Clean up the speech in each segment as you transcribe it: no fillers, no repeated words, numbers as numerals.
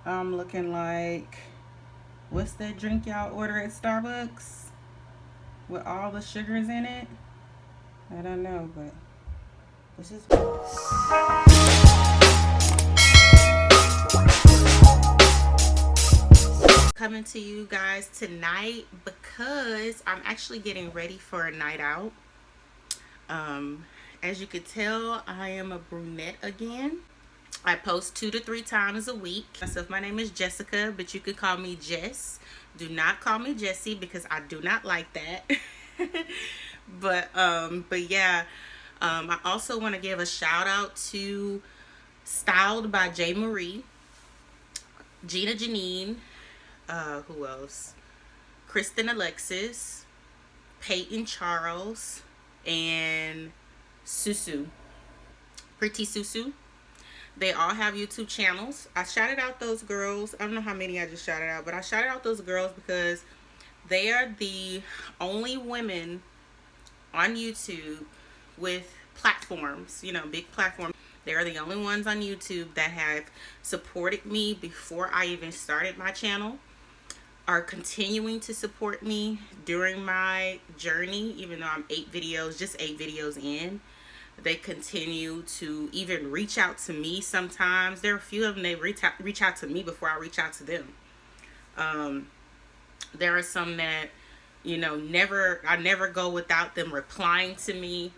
I'm looking like, what's that drink y'all order at Starbucks with all the sugars in it? I don't know, but this is coming to you guys tonight because I'm actually getting ready for a night out. As you could tell, I am a brunette again. I post 2 to 3 times a week. Myself, my name is Jessica, but you could call me Jess. Do not call me Jessie because I do not like that. but yeah, I also want to give a shout out to Styled by J. Marie, Gina Janine, who else? Kristen Alexis, Peyton Charles, and Susu. Pretty Susu. They all have YouTube channels. I shouted out those girls. I don't know how many I just shouted out, but I shouted out those girls because they are the only women on YouTube with platforms, you know, big platforms. They are the only ones on YouTube that have supported me before I even started my channel, are continuing to support me during my journey, even though I'm 8 videos in. They continue to even reach out to me sometimes. There are a few of them, they reach out to me before I reach out to them. There are some that, you know, I never go without them replying to me.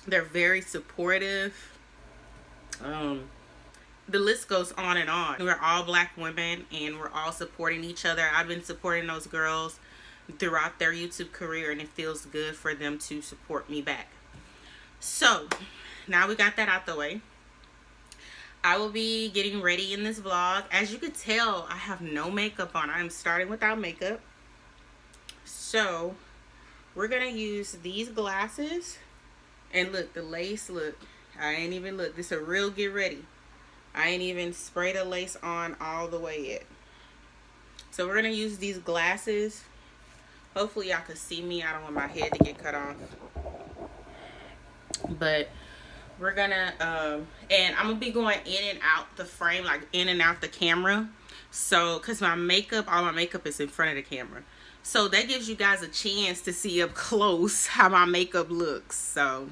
They're very supportive. The list goes on and on. We're all black women and we're all supporting each other. I've been supporting those girls throughout their YouTube career, and it feels good for them to support me back. So now we got that out the way. I will be getting ready in this vlog. As you could tell, I have no makeup on. I'm starting without makeup. So we're gonna use these glasses, and look, the lace, look, I ain't even look. This is a real get ready. I ain't even sprayed the lace on all the way yet. So we're gonna use these glasses. Hopefully y'all can see me. I don't want my head to get cut off. But we're gonna and I'm gonna be going in and out the frame, like in and out the camera, so because all my makeup is in front of the camera, so that gives you guys a chance to see up close how my makeup looks. So,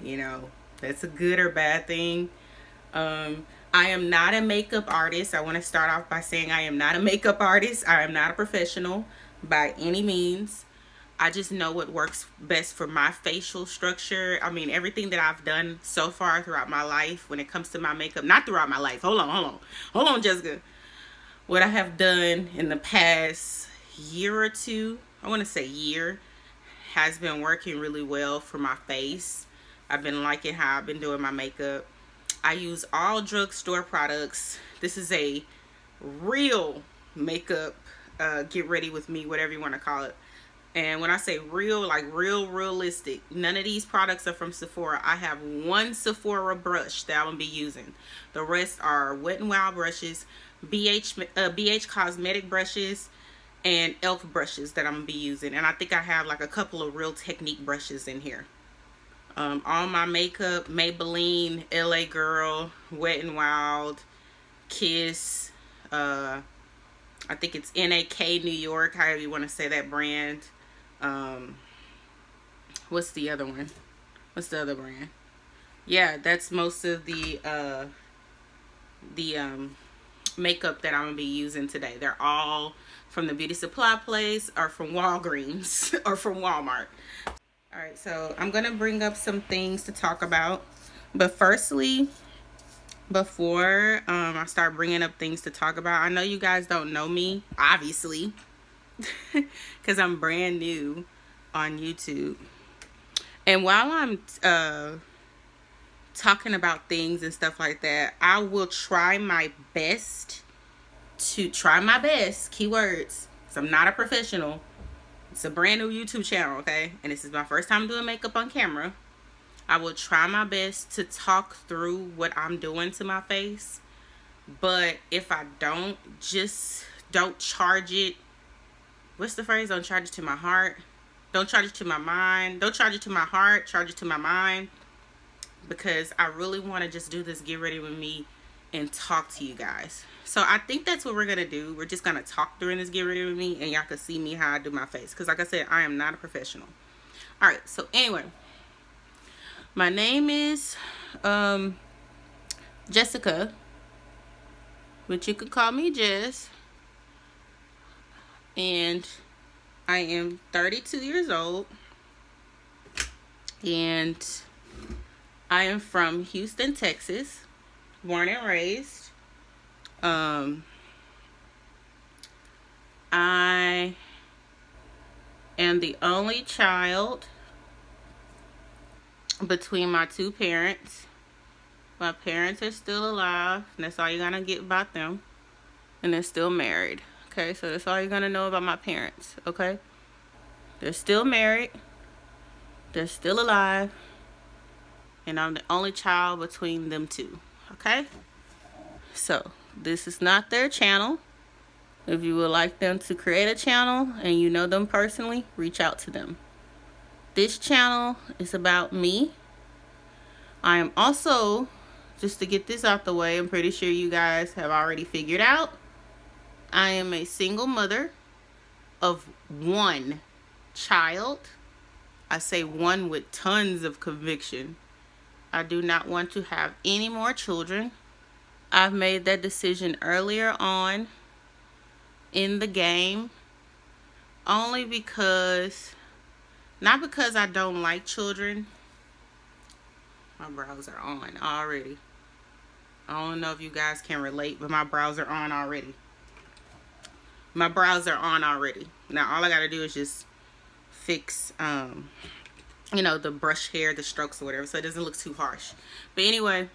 you know, that's a good or bad thing. I am not a makeup artist. I want to start off by saying I am not a makeup artist. I am not a professional by any means. I just know what works best for my facial structure. I mean, everything that I've done so far throughout my life when it comes to my makeup, not throughout my life. Hold on, Jessica. What I have done in the past year or two, I want to say year, has been working really well for my face. I've been liking how I've been doing my makeup. I use all drugstore products. This is a real makeup, get ready with me, whatever you want to call it. And when I say real, like realistic, none of these products are from Sephora. I have one Sephora brush that I'm going to be using. The rest are Wet n Wild brushes, BH Cosmetic brushes, and e.l.f. brushes that I'm going to be using. And I think I have like a couple of Real Technique brushes in here. All my makeup, Maybelline, LA Girl, Wet n Wild, Kiss, I think it's NAK New York, however you want to say that brand. What's the other one? What's the other brand? Yeah, that's most of the makeup that I'm gonna be using today. They're all from the beauty supply place or from Walgreens or from Walmart. All right, so I'm gonna bring up some things to talk about, but firstly, before I start bringing up things to talk about, I know you guys don't know me, obviously, because I'm brand new on YouTube. And while I'm talking about things and stuff like that, I will try my best, keywords, because I'm not a professional. It's a brand new YouTube channel, okay? And this is my first time doing makeup on camera. I will try my best to talk through what I'm doing to my face. But if I don't, just don't charge it. What's the phrase? Don't charge it to my heart. Don't charge it to my mind. Don't charge it to my heart. Charge it to my mind. Because I really want to just do this get ready with me and talk to you guys. So I think that's what we're gonna do. We're just gonna talk during this get ready with me, and y'all can see me how I do my face, because like I said, I am not a professional. All right, so anyway, my name is Jessica, but you could call me Jess, and I am 32 years old, and I am from Houston, Texas, born and raised. I am the only child between my two parents. My parents are still alive, and that's all you're gonna get about them. And they're still married. Okay, so that's all you're gonna know about my parents. Okay, they're still married, they're still alive, and I'm the only child between them two. Okay, so this is not their channel. If you would like them to create a channel and you know them personally, reach out to them. This channel is about me. I am also, just to get this out the way, I'm pretty sure you guys have already figured out, I am a single mother of one child. I say one with tons of conviction. I do not want to have any more children. I've made that decision earlier on in the game, only because, not because I don't like children. My brows are on already. I don't know if you guys can relate, but my brows are on already. My brows are on already. Now all I gotta do is just fix you know, the brush hair, the strokes or whatever, so it doesn't look too harsh. But anyway,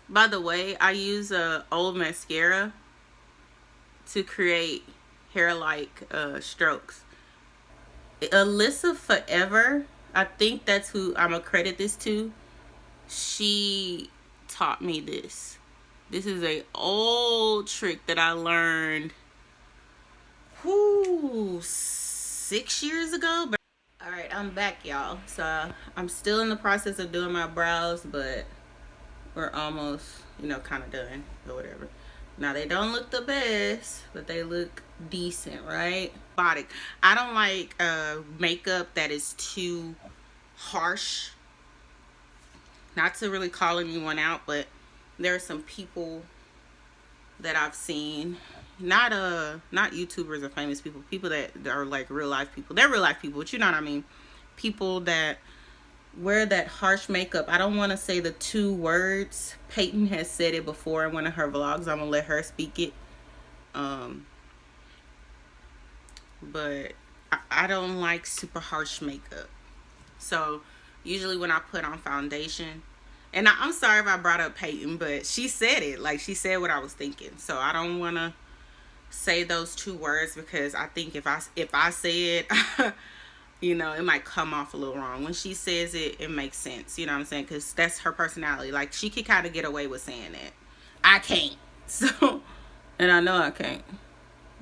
by the way, I use a old mascara to create hair-like strokes. Alyssa Forever, I think that's who I'm gonna credit this to. She taught me this. This is a old trick that I learned 6 years ago. But all right, I'm back, y'all. So I'm still in the process of doing my brows, but we're almost, you know, kind of done or whatever. Now they don't look the best, but they look decent, right? I don't like makeup that is too harsh. Not to really call anyone out, but there are some people that I've seen, not YouTubers or famous people that are like real life people. They're real life people, but you know what I mean. People that wear that harsh makeup. I don't want to say the two words. Peyton has said it before in one of her vlogs. I'm gonna let her speak it. But I don't like super harsh makeup. So usually when I put on foundation, and I'm sorry if I brought up Peyton, but she said it. Like, she said what I was thinking. So I don't want to say those two words, because I think if I say it, you know, it might come off a little wrong. When she says it, it makes sense. You know what I'm saying? Because that's her personality. Like, she could kind of get away with saying that. I can't. So, and I know I can't.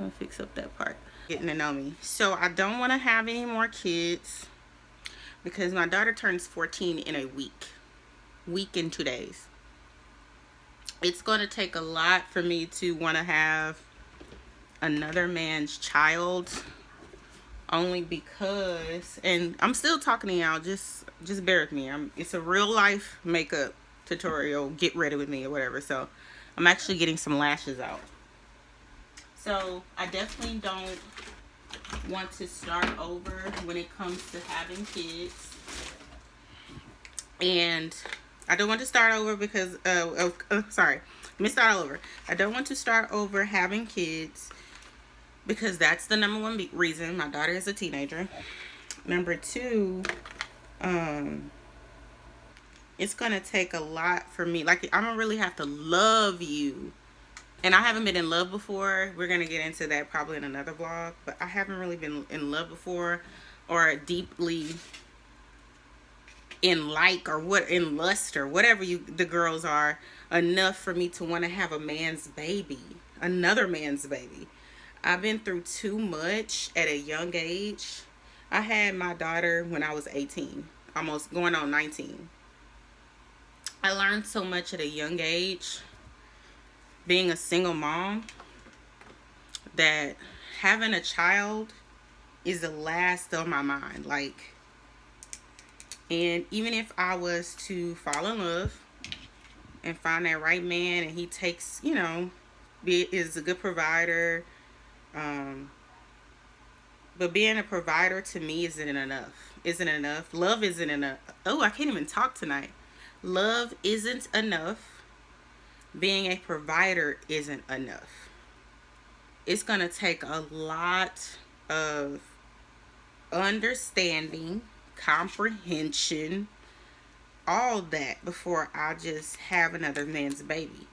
I'll fix up that part. Getting to know me. So I don't want to have any more kids, because my daughter turns 14 in a week and 2 days. It's going to take a lot for me to want to have another man's child, only because, and I'm still talking to y'all, just bear with me. It's a real life makeup tutorial, get ready with me or whatever. So I'm actually getting some lashes out. So I definitely don't want to start over when it comes to having kids. And I don't want to start over because, sorry, let me start over. I don't want to start over having kids because that's the number one reason. My daughter is a teenager. Number two, it's going to take a lot for me. Like, I'm going to really have to love you. And I haven't been in love before. We're going to get into that probably in another vlog. But I haven't really been in love before, or deeply in lust or whatever the girls are, enough for me to want to have a man's baby, another man's baby. I've been through too much at a young age. I had my daughter when I was 18, almost going on 19. I learned so much at a young age being a single mom, that having a child is the last on my mind. Like, and even if I was to fall in love and find that right man, and he takes, you know, is a good provider, but being a provider to me isn't enough. Isn't enough. Love isn't enough. Oh, I can't even talk tonight. Love isn't enough. Being a provider isn't enough. It's going to take a lot of understanding, comprehension, all that before I just have another man's baby.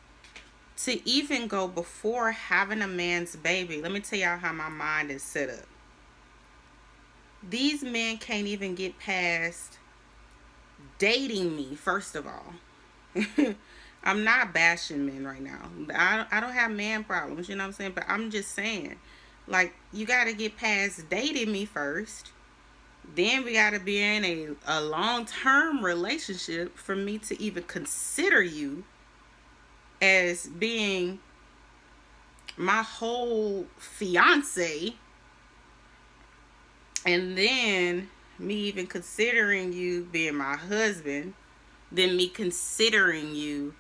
To even go before having a man's baby, let me tell y'all how my mind is set up. These men can't even get past dating me, first of all. I'm not bashing men right now. I don't have man problems, you know what I'm saying? But I'm just saying, like, you got to get past dating me first. Then we got to be in a long-term relationship for me to even consider you as being my whole fiance. And then me even considering you being my husband. Then me considering you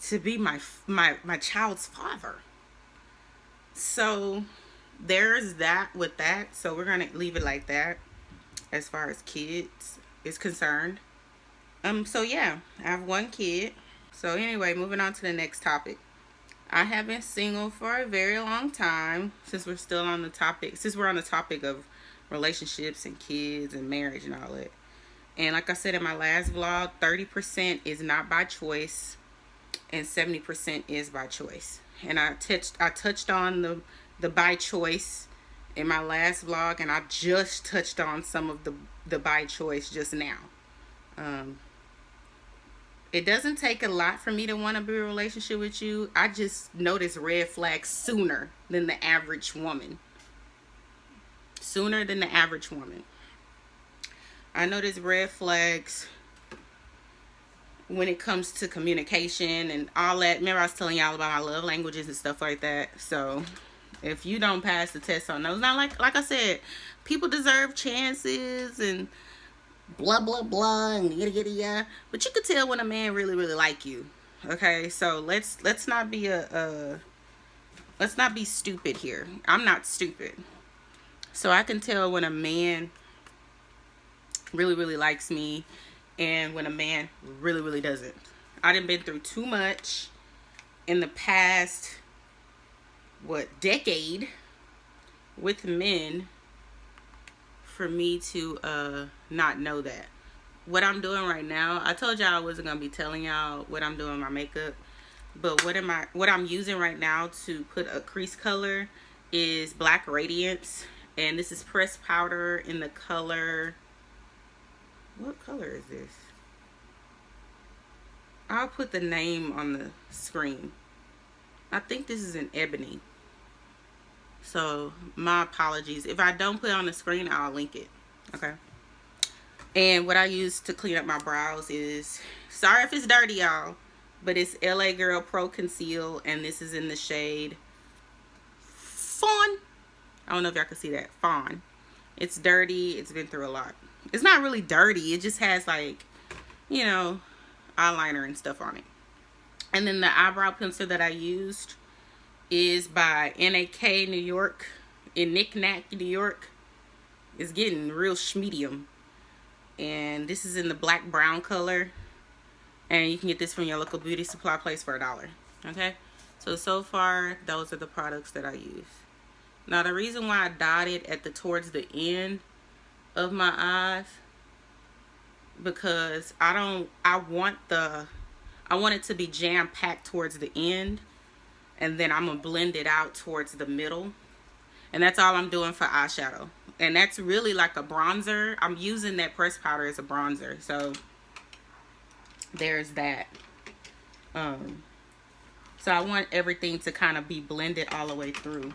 to be my child's father. So there's that with that. So we're going to leave it like that as far as kids is concerned. So yeah, I have one kid. So anyway, moving on to the next topic. I have been single for a very long time, since we're on the topic of relationships and kids and marriage and all that. And like I said in my last vlog, 30% is not by choice and 70% is by choice. And I touched on the by choice in my last vlog, and I just touched on some of the by choice just now. It doesn't take a lot for me to want to be in a relationship with you. I just notice red flags sooner than the average woman. Sooner than the average woman. I notice red flags when it comes to communication and all that. Remember I was telling y'all about my love languages and stuff like that. So if you don't pass the test on those, now like I said, people deserve chances and blah blah blah and yada, but you could tell when a man really like you. Okay, so let's not be let's not be stupid here. I'm not stupid, so I can tell when a man really likes me and when a man really doesn't. I done been through too much in the past decade with men for me to not know that. What I'm doing right now, I told y'all I wasn't gonna be telling y'all what I'm doing with my makeup, but what I'm using right now to put a crease color is Black Radiance, and this is pressed powder in the color, what color is this? I'll put the name on the screen. I think this is an ebony. So my apologies. If I don't put it on the screen, I'll link it. Okay. And what I use to clean up my brows is, sorry if it's dirty, y'all, but it's LA Girl Pro Conceal, and this is in the shade Fawn. I don't know if y'all can see that. Fawn. It's dirty. It's been through a lot. It's not really dirty. It just has, like, you know, eyeliner and stuff on it. And then the eyebrow pencil that I used is by NAK New York, in Knick-Knack, New York. It's getting real schmedium. And this is in the black brown color. And you can get this from your local beauty supply place for $1. Okay? So far, those are the products that I use. Now, the reason why I dotted towards the end of my eyes, because I want it to be jam-packed towards the end, and then I'm gonna blend it out towards the middle, and that's all I'm doing for eyeshadow. And that's really like a bronzer. I'm using that pressed powder as a bronzer, so there's that. So I want everything to kind of be blended all the way through.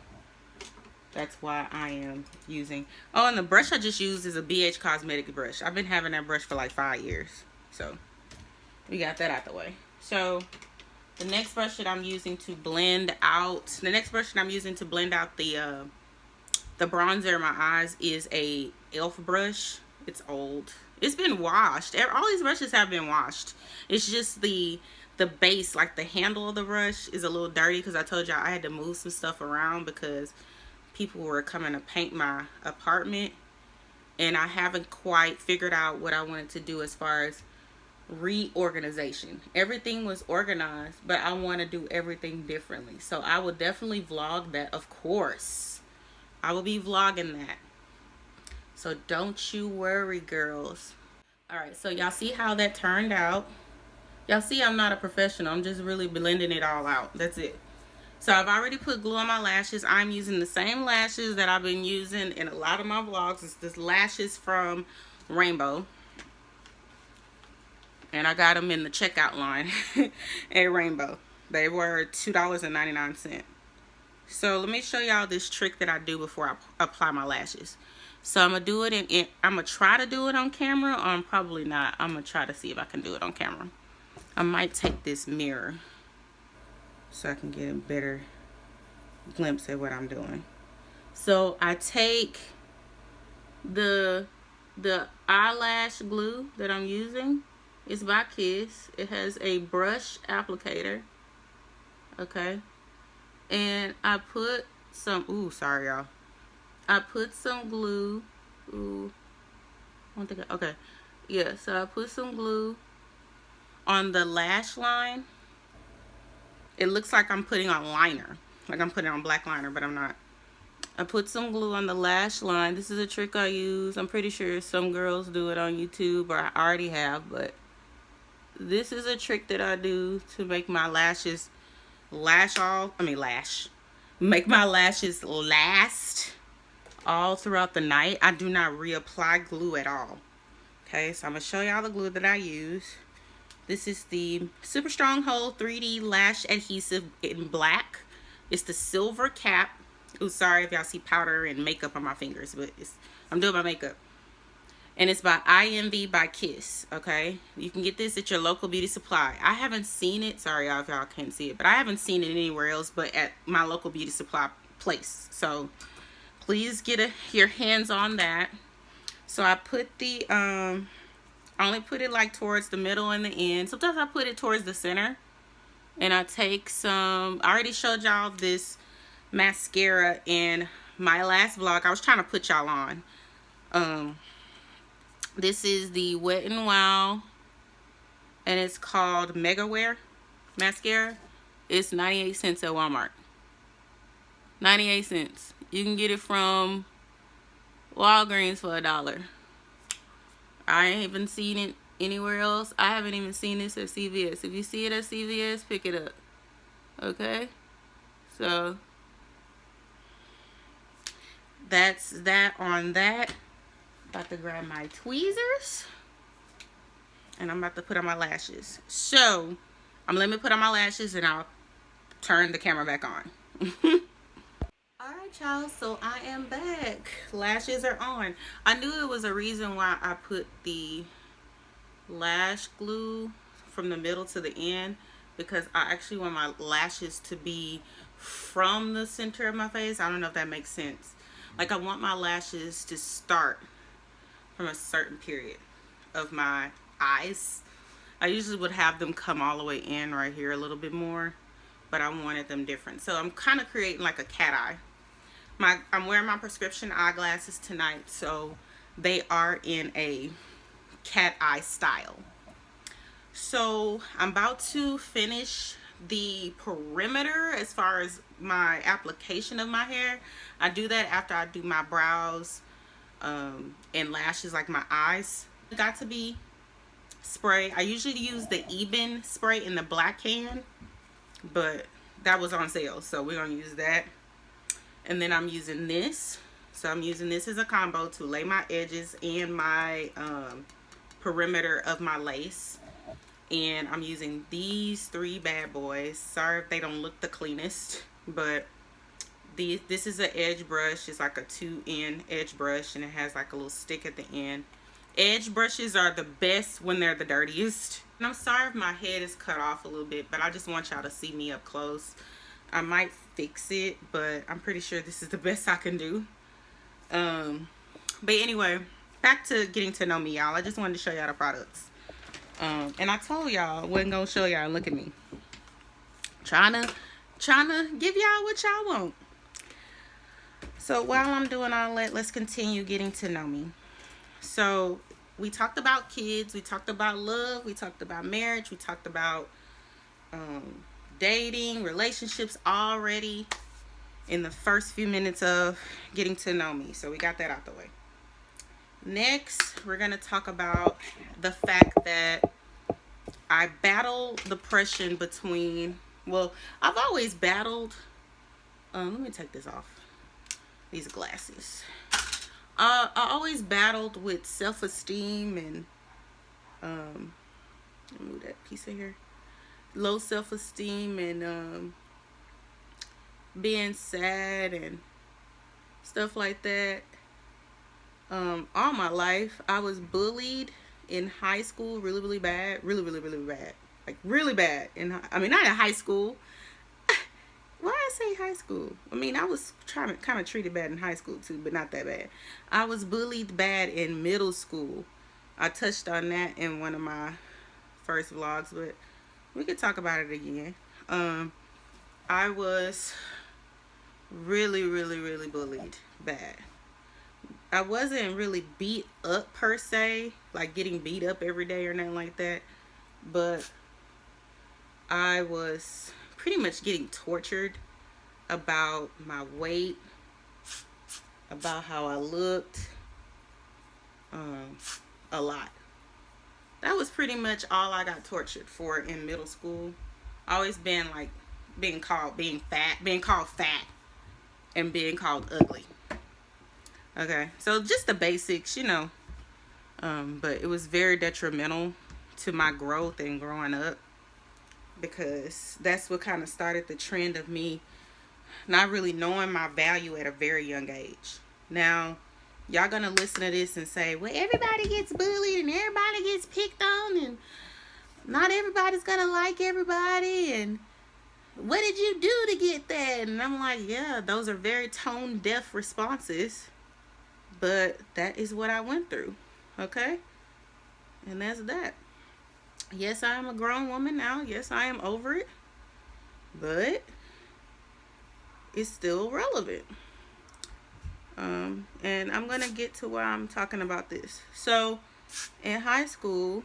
That's why I am using. Oh, and the brush I just used is a BH Cosmetics brush. I've been having that brush for like 5 years. So we got that out the way. So The next brush that I'm using to blend out, the bronzer in my eyes is a e.l.f. brush. It's old. It's been washed. All these brushes have been washed. It's just the base, like the handle of the brush is a little dirty because I told y'all I had to move some stuff around because people were coming to paint my apartment, and I haven't quite figured out what I wanted to do as far as reorganization. Everything was organized, but I want to do everything differently. So I will definitely vlog that, of course. I will be vlogging that. So don't you worry, girls. Alright, so y'all see how that turned out. Y'all see I'm not a professional. I'm just really blending it all out. That's it. So I've already put glue on my lashes. I'm using the same lashes that I've been using in a lot of my vlogs. It's the lashes from Rainbow. And I got them in the checkout line at Rainbow. They were $2.99. So let me show y'all this trick that I do before I apply my lashes. So I'm gonna do it I'm gonna try to do it on camera, or I'm probably not. I'm gonna try to see if I can do it on camera. I might take this mirror so I can get a better glimpse at what I'm doing. So I take the eyelash glue that I'm using. It's by Kiss. It has a brush applicator. Okay. And I put some, ooh, sorry y'all. I put some glue. Ooh. I don't think okay. Yeah, so I put some glue on the lash line. It looks like I'm putting on liner. Like I'm putting on black liner, but I'm not. I put some glue on the lash line. This is a trick I use. I'm pretty sure some girls do it on YouTube, or I already have, but this is a trick that I do to make my lashes make my lashes last all throughout the night. I do not reapply glue at all. Okay, so I'm gonna show y'all the glue that I use. This is the Super Stronghold 3D Lash Adhesive in black. It's the silver cap. Oh, sorry if y'all see powder and makeup on my fingers, but I'm doing my makeup. And it's by IMV by Kiss, okay? You can get this at your local beauty supply. I haven't seen it. Sorry, y'all, if y'all can't see it. But I haven't seen it anywhere else but at my local beauty supply place. So, please get your hands on that. So, I put the, I only put it like towards the middle and the end. Sometimes I put it towards the center. And I take some, I already showed y'all this mascara in my last vlog. I was trying to put y'all on. This is the Wet n Wild, and it's called Mega Wear mascara. It's 98 cents at Walmart. 98 cents. You can get it from Walgreens for $1. I ain't even seen it anywhere else. I haven't even seen this at CVS. If you see it at CVS, pick it up. Okay? So, that's that on that. About to grab my tweezers, and I'm about to put on my lashes. So, let me put on my lashes, and I'll turn the camera back on. Alright, y'all, so I am back. Lashes are on. I knew it was a reason why I put the lash glue from the middle to the end, because I actually want my lashes to be from the center of my face. I don't know if that makes sense. Like, I want my lashes to start from a certain period of my eyes. I usually would have them come all the way in right here a little bit more, but I wanted them different. So I'm kind of creating like a cat eye. I'm wearing my prescription eyeglasses tonight, so they are in a cat eye style. So I'm about to finish the perimeter as far as my application of my hair. I do that after I do my brows and lashes, like my eyes. It got to be spray. I usually use the Eben spray in the black can, but that was on sale, so we're gonna use that. And then I'm using this. So I'm using this as a combo to lay my edges and my perimeter of my lace. And I'm using these three bad boys. Sorry if they don't look the cleanest, but this is an edge brush. It's like a 2-end edge brush, and it has like a little stick at the end. Edge brushes are the best when they're the dirtiest. And I'm sorry if my head is cut off a little bit, but I just want y'all to see me up close. I might fix it, but I'm pretty sure this is the best I can do. But anyway, back to getting to know me, y'all. I just wanted to show y'all the products. And I told y'all I wasn't gonna show y'all. Look at me, trying to give y'all what y'all want. So while I'm doing all that, let's continue getting to know me. So we talked about kids, we talked about love, we talked about marriage, we talked about dating, relationships already in the first few minutes of getting to know me. So we got that out the way. Next, we're going to talk about the fact that I battle depression between, well, I've always battled, let me take this off, these glasses. I always battled with self-esteem and, let me move that piece of here, low self-esteem and being sad and stuff like that. All my life, I was bullied in high school really bad, really bad, like really bad. I mean, not in high school. Why I say high school? I mean, I was kind of treated bad in high school too, but not that bad. I was bullied bad in middle school. I touched on that in one of my first vlogs, but we could talk about it again. I was really bullied bad. I wasn't really beat up per se, like getting beat up every day or nothing like that, but I was pretty much getting tortured about my weight, about how I looked, a lot. That was pretty much all I got tortured for in middle school. Always been like being called fat, and being called ugly. Okay, so just the basics, you know. But it was very detrimental to my growth and growing up, because that's what kind of started the trend of me not really knowing my value at a very young age. Now, y'all gonna listen to this and say, well, everybody gets bullied and everybody gets picked on and not everybody's gonna like everybody, and what did you do to get that? And I'm like, yeah, those are very tone deaf responses, but that is what I went through. Okay, and that's that. Yes, I am a grown woman now. Yes, I am over it, but it's still relevant. And I'm gonna get to why I'm talking about this. So in high school,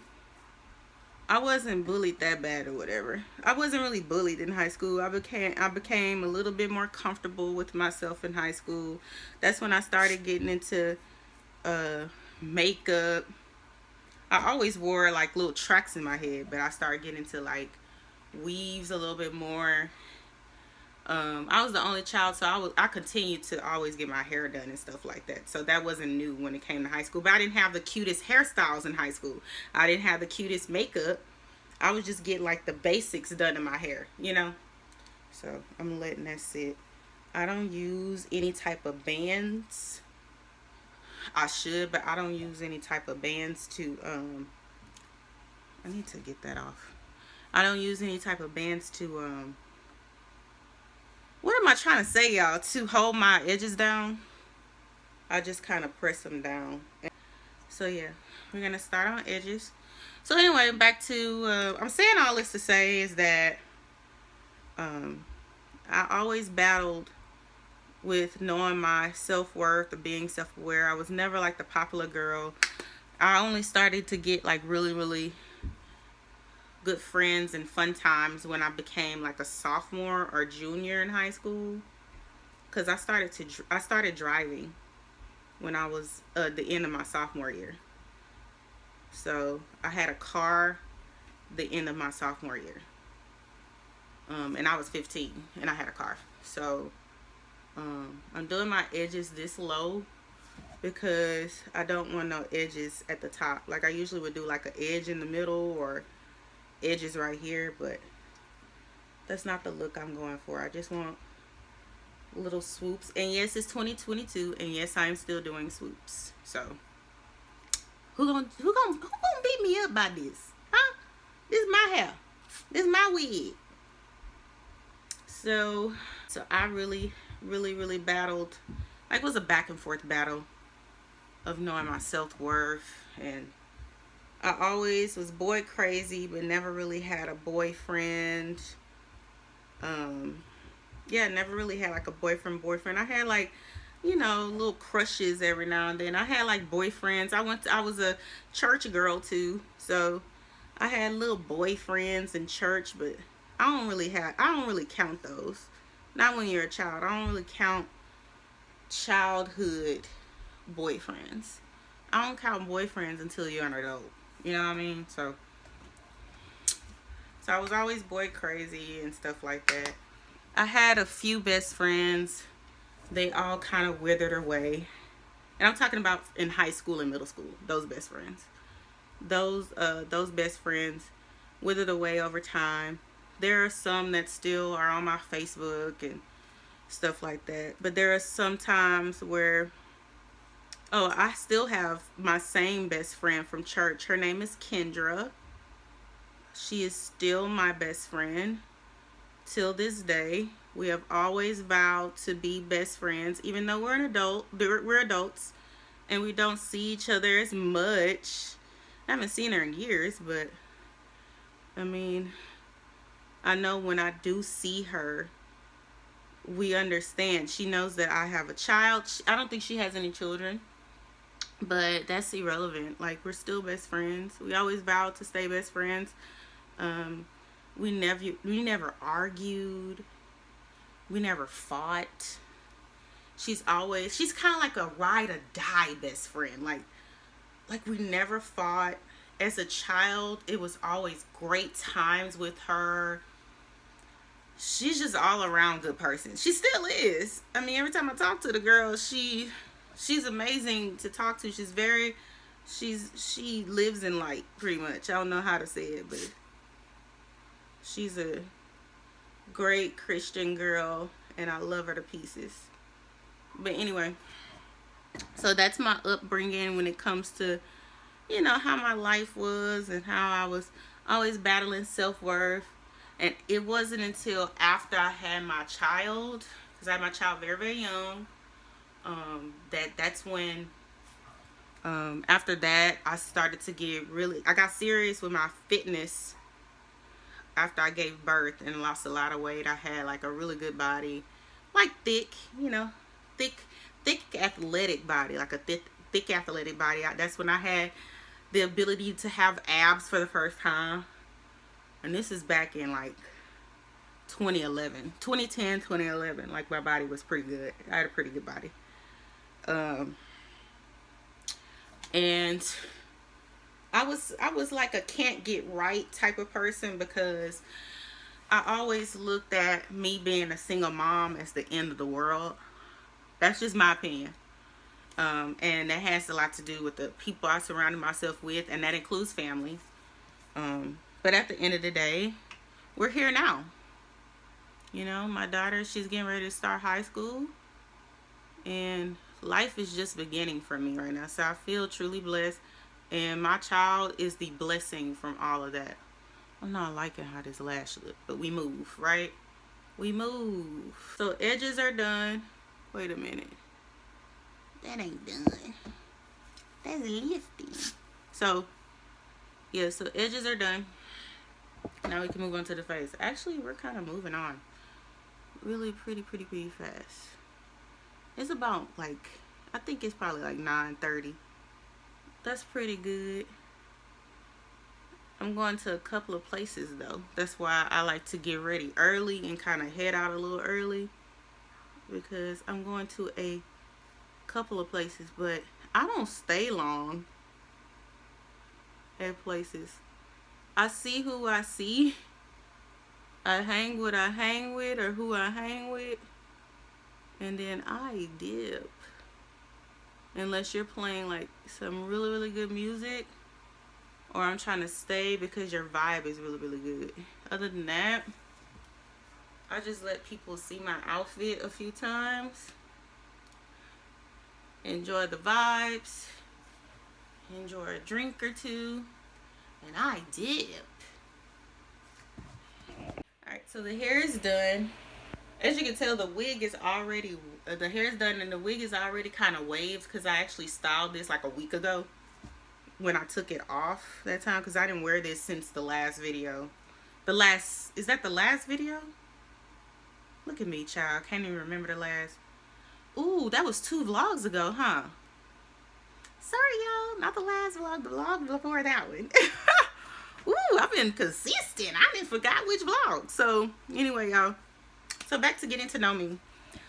I wasn't bullied that bad or whatever. I wasn't really bullied in high school. I became a little bit more comfortable with myself in high school. That's when I started getting into makeup. I always wore like little tracks in my head, but I started getting into like weaves a little bit more. I was the only child, so I continued to always get my hair done and stuff like that. So that wasn't new when it came to high school. But I didn't have the cutest hairstyles in high school. I didn't have the cutest makeup. I would just get like the basics done in my hair, you know. So I'm letting that sit. I don't use any type of bands. I should, but I don't use any type of bands to, I need to get that off. I don't use any type of bands to, what am I trying to say, y'all? To hold my edges down. I just kind of press them down. So yeah, we're going to start on edges. So anyway, back to, I'm saying all this to say is that I always battled with knowing my self-worth or being self-aware. I was never like the popular girl. I only started to get like really good friends and fun times when I became like a sophomore or junior in high school, because I started driving when I was the end of my sophomore year. So I had a car the end of my sophomore year, and I was 15 and I had a car. So I'm doing my edges this low because I don't want no edges at the top. Like I usually would do like an edge in the middle or edges right here, but that's not the look I'm going for. I just want little swoops. And yes, it's 2022, and yes, I'm still doing swoops. So who gonna beat me up by this, huh? This is my hair. This is my wig. So I really battled. Like, it was a back and forth battle of knowing my self-worth. And I always was boy crazy, but never really had a boyfriend. Yeah, never really had like a boyfriend. I had like, you know, little crushes every now and then. I had like boyfriends. I was a church girl too. So I had little boyfriends in church, but I don't really count those. Not when you're a child. I don't really count childhood boyfriends. I don't count boyfriends until you're an adult. You know what I mean? So I was always boy crazy and stuff like that. I had a few best friends. They all kind of withered away. And I'm talking about in high school and middle school. Those best friends. Those best friends withered away over time. There are some that still are on my Facebook and stuff like that. But there are some times where, I still have my same best friend from church. Her name is Kendra. She is still my best friend till this day. We have always vowed to be best friends, even though we're adults and we don't see each other as much. I haven't seen her in years, but I mean, I know when I do see her, we understand. She knows that I have a child. I don't think she has any children, but that's irrelevant. Like, we're still best friends. We always vowed to stay best friends. We never argued. We never fought. She's kind of like a ride or die best friend. Like we never fought. As a child, it was always great times with her. She's just all around good person. She still is. I mean, every time I talk to the girl, she's amazing to talk to. She lives in light, pretty much. I don't know how to say it, but she's a great Christian girl, and I love her to pieces. But anyway, so that's my upbringing when it comes to, you know, how my life was and how I was always battling self-worth. And it wasn't until after I had my child, because I had my child very, very young, that's when, after that, I started to I got serious with my fitness. After I gave birth and lost a lot of weight, I had like a really good body, like thick athletic body, like a thick athletic body. That's when I had the ability to have abs for the first time. And this is back in like 2010, 2011. Like, my body was pretty good. I had a pretty good body. And I was like a can't get right type of person, because I always looked at me being a single mom as the end of the world. That's just my opinion. And that has a lot to do with the people I surrounded myself with, and that includes family. But at the end of the day, we're here now. You know, my daughter, she's getting ready to start high school, and life is just beginning for me right now. So I feel truly blessed, and my child is the blessing from all of that. I'm not liking how this lash look, but we move, right? We move. So edges are done. Wait a minute. That ain't done. That's lifting. So, yeah, so edges are done. Now we can move on to the face. Actually, we're kind of moving on really pretty fast. It's about like, I think it's probably like 9:30. That's pretty good. I'm going to a couple of places though. That's why I like to get ready early and kind of head out a little early, because I'm going to a couple of places, but I don't stay long at places. I see who I see. I hang what I hang with, or who I hang with, and then I dip. Unless you're playing like some really good music, or I'm trying to stay because your vibe is really good. Other than that, I just let people see my outfit a few times, enjoy the vibes, enjoy a drink or two, and I dip. So the hair is done. As you can tell, the wig is already, the hair is done and the wig is already kind of waved because I actually styled this like a week ago when I took it off that time, because I didn't wear this since the last video. Is that the last video? Look at me, child. Can't even remember the last. Ooh, that was 2 vlogs ago, huh? Sorry, y'all. Not the last vlog. The vlog before that one. Ooh, I've been consistent. I didn't forgot which vlog. So, anyway, y'all. So, back to getting to know me.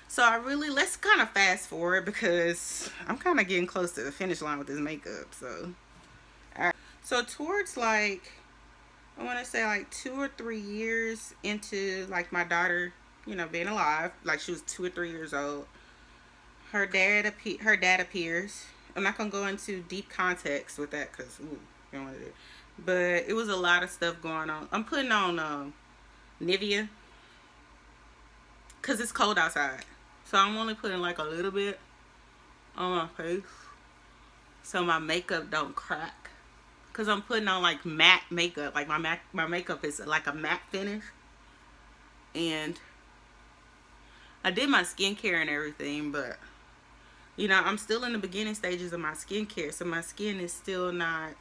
So, let's kind of fast forward because I'm kind of getting close to the finish line with this makeup. So, alright. So, towards like, I want to say like 2 or 3 years into like my daughter, you know, being alive. Like, she was 2 or 3 years old. Her dad appears. I'm not going to go into deep context with that because, you don't want to do it. But it was a lot of stuff going on. I'm putting on Nivea because it's cold outside. So I'm only putting like a little bit on my face so my makeup don't crack. Because I'm putting on like matte makeup. Like my makeup is like a matte finish. And I did my skincare and everything, but you know, I'm still in the beginning stages of my skincare. So my skin is still not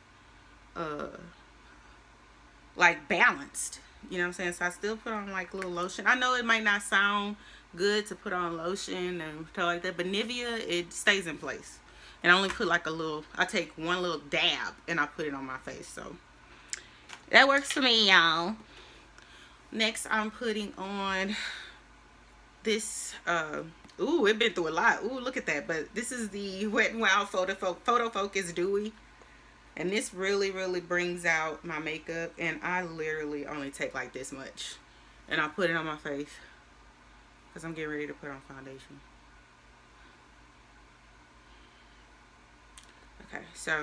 like balanced, you know what I'm saying? So I still put on like a little lotion. I know it might not sound good to put on lotion and stuff like that, but Nivea, it stays in place. And I only put like I take one little dab and I put it on my face. So that works for me, y'all. Next, I'm putting on this ooh, it's been through a lot. Ooh, look at that. But this is the Wet n Wild Photo Focus Dewy. And this really, really brings out my makeup. And I literally only take like this much. And I put it on my face. Because I'm getting ready to put on foundation. Okay, so.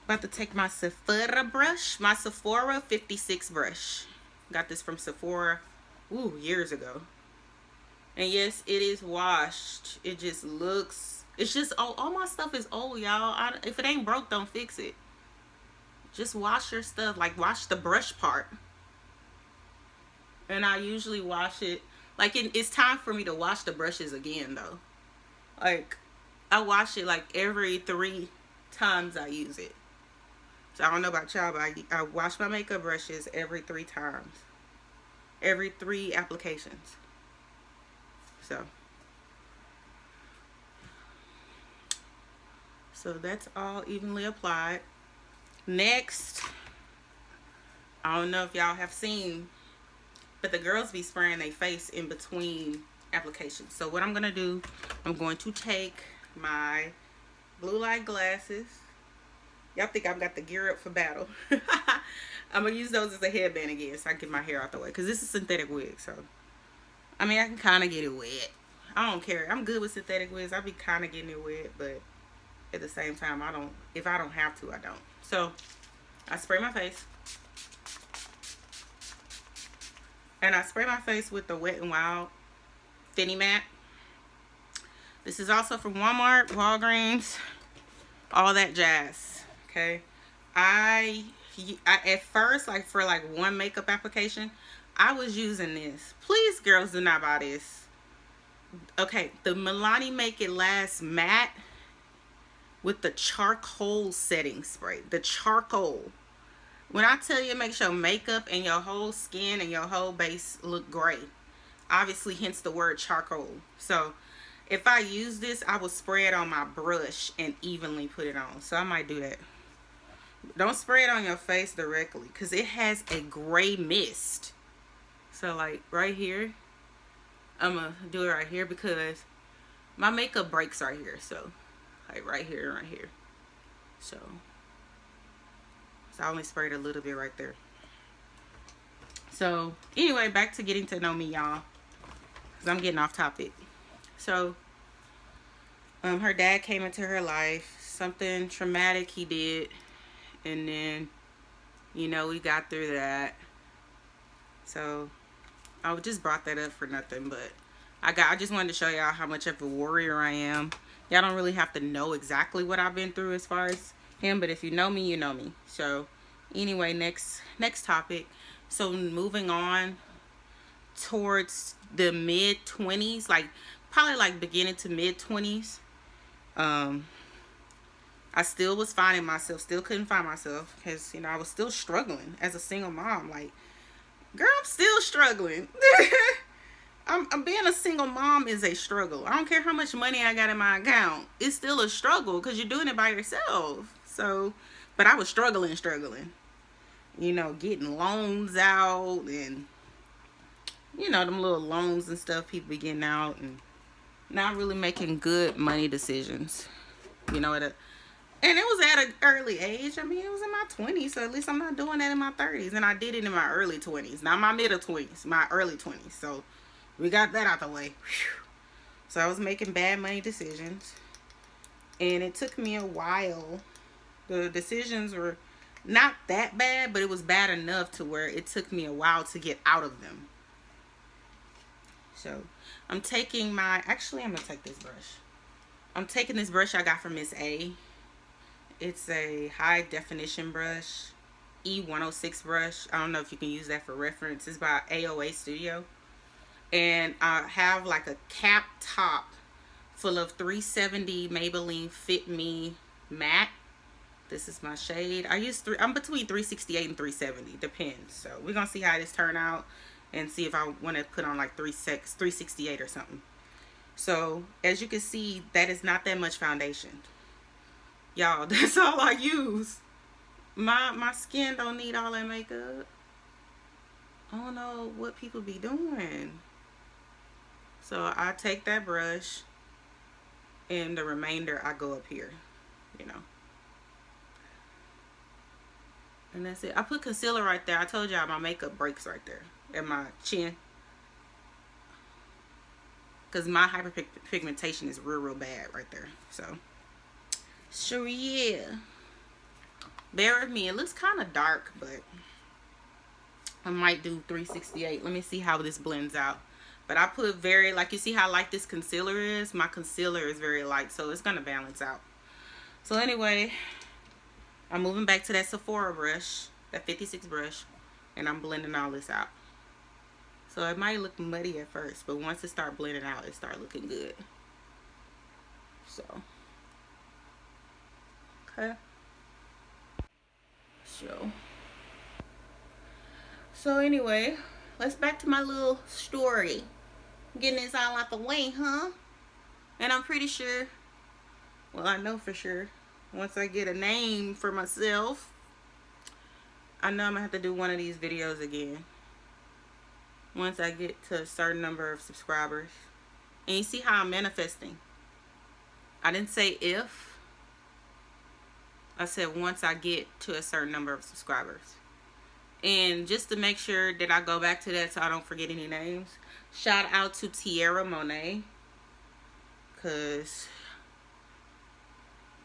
About to take my Sephora brush. My Sephora 56 brush. Got this from Sephora. Ooh, years ago. And yes, it is washed. It just looks... It's just, all my stuff is old, y'all. If it ain't broke, don't fix it. Just wash your stuff. Like, wash the brush part. And I usually wash it. Like, it's time for me to wash the brushes again, though. Like, I wash it, like, every 3 times I use it. So, I don't know about y'all, but I wash my makeup brushes every 3 times. Every 3 applications. So that's all evenly applied. Next, I don't know if y'all have seen, but the girls be spraying their face in between applications. So what I'm going to do, I'm going to take my blue light glasses. Y'all think I've got the gear up for battle. I'm going to use those as a headband again so I can get my hair out the way. Because this is synthetic wig. So, I mean, I can kind of get it wet. I don't care. I'm good with synthetic wigs. I be kind of getting it wet. But at the same time, if I don't have to, I don't. So, I spray my face. And I spray my face with the Wet n Wild Finny Matte. This is also from Walmart, Walgreens, all that jazz. Okay. I at first, like for like one makeup application, I was using this. Please, girls, do not buy this. Okay, the Milani Make It Last Matte with the charcoal setting spray. The charcoal. When I tell you, it makes your makeup and your whole skin and your whole base look great. Obviously, hence the word charcoal. So, if I use this, I will spray it on my brush and evenly put it on. So, I might do that. Don't spray it on your face directly because it has a gray mist. So, like, right here, I'm going to do it right here because my makeup breaks right here. So, like, right here and right here. So I only sprayed a little bit right there. So, anyway, back to getting to know me, y'all. Because I'm getting off topic. So, her dad came into her life. Something traumatic he did. And then, you know, we got through that. So, I just brought that up for nothing. But I just wanted to show y'all how much of a warrior I am. Y'all don't really have to know exactly what I've been through as far as him. But if you know me, you know me. So, anyway, next topic. So moving on towards the mid-20s, like probably like beginning to mid-20s, I still was finding myself, still couldn't find myself, because, you know, I was still struggling as a single mom. Like, girl, I'm still struggling. I'm being a single mom is a struggle. I don't care how much money I got in my account. It's still a struggle because you're doing it by yourself. So, but I was struggling. You know, getting loans out and, you know, them little loans and stuff people be getting out and not really making good money decisions. You know, and it was at an early age. I mean, it was in my 20s, so at least I'm not doing that in my 30s. And I did it in my early 20s. Not my middle 20s, my early 20s. So we got that out the way. Whew. So I was making bad money decisions. And it took me a while. The decisions were not that bad, but it was bad enough to where it took me a while to get out of them. So I'm taking actually I'm going to take this brush. I'm taking this brush I got from Miss A. It's a high definition brush. E106 brush. I don't know if you can use that for reference. It's by AOA Studio. And I have like a cap top full of 370 Maybelline Fit Me Matte. This is my shade. I'm between 368 and 370. Depends. So we're going to see how this turn out. And see if I want to put on like 368 or something. So as you can see, that is not that much foundation. Y'all, that's all I use. My skin don't need all that makeup. I don't know what people be doing. So I take that brush and the remainder I go up here, you know. And that's it. I put concealer right there. I told y'all my makeup breaks right there at my chin. Because my hyperpigmentation is real bad right there. So yeah. Bear with me. It looks kind of dark, but I might do 368. Let me see how this blends out. But I put like you see how light this concealer is? My concealer is very light, so it's going to balance out. So anyway, I'm moving back to that Sephora brush, that 56 brush, and I'm blending all this out. So it might look muddy at first, but once it start blending out, it start looking good. So, okay. So anyway, let's back to my little story. Getting this all out the way, huh? And I'm pretty sure, well, I know for sure, once I get a name for myself, I know I'm gonna have to do one of these videos again. Once I get to a certain number of subscribers. And you see how I'm manifesting. I didn't say if. I said once I get to a certain number of subscribers. And just to make sure that I go back to that so I don't forget any names. Shout out to Tierra Monet. Because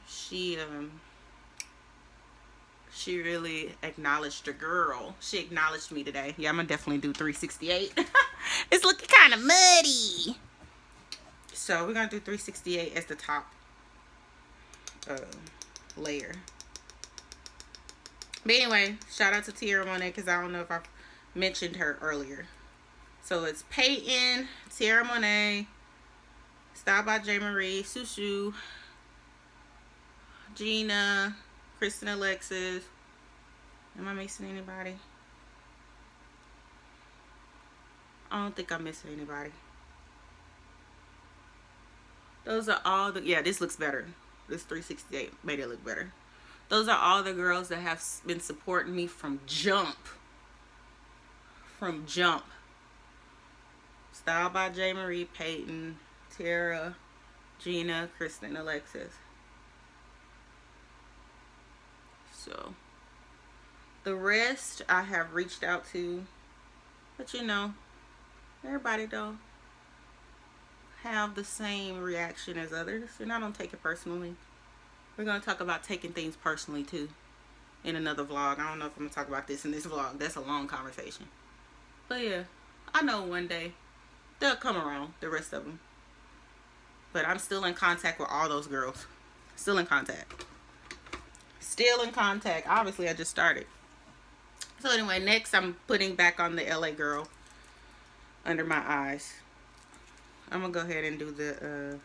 she really acknowledged the girl. She acknowledged me today. Yeah, I'm gonna definitely do 368. It's looking kind of muddy. So we're gonna do 368 as the top layer. But anyway, shout out to Tierra Monet because I don't know if I mentioned her earlier. So it's Peyton, Tierra Monet, Style by J. Marie, Susu, Gina, Kristen Alexis. Am I missing anybody? I don't think I'm missing anybody. Those are all the, yeah, this looks better. This 368 made it look better. Those are all the girls that have been supporting me from jump. From jump. Style by J. Marie, Peyton, Tara, Gina, Kristen, Alexis. So the rest I have reached out to, but you know, everybody don't have the same reaction as others, and I don't take it personally. We're gonna talk about taking things personally too in another vlog. I don't know if I'm gonna talk about this in this vlog. That's a long conversation. But yeah, I know one day they'll come around, the rest of them. But I'm still in contact with all those girls. Still in contact. Still in contact. Obviously, I just started. So anyway, next I'm putting back on the LA Girl under my eyes. I'm going to go ahead and do the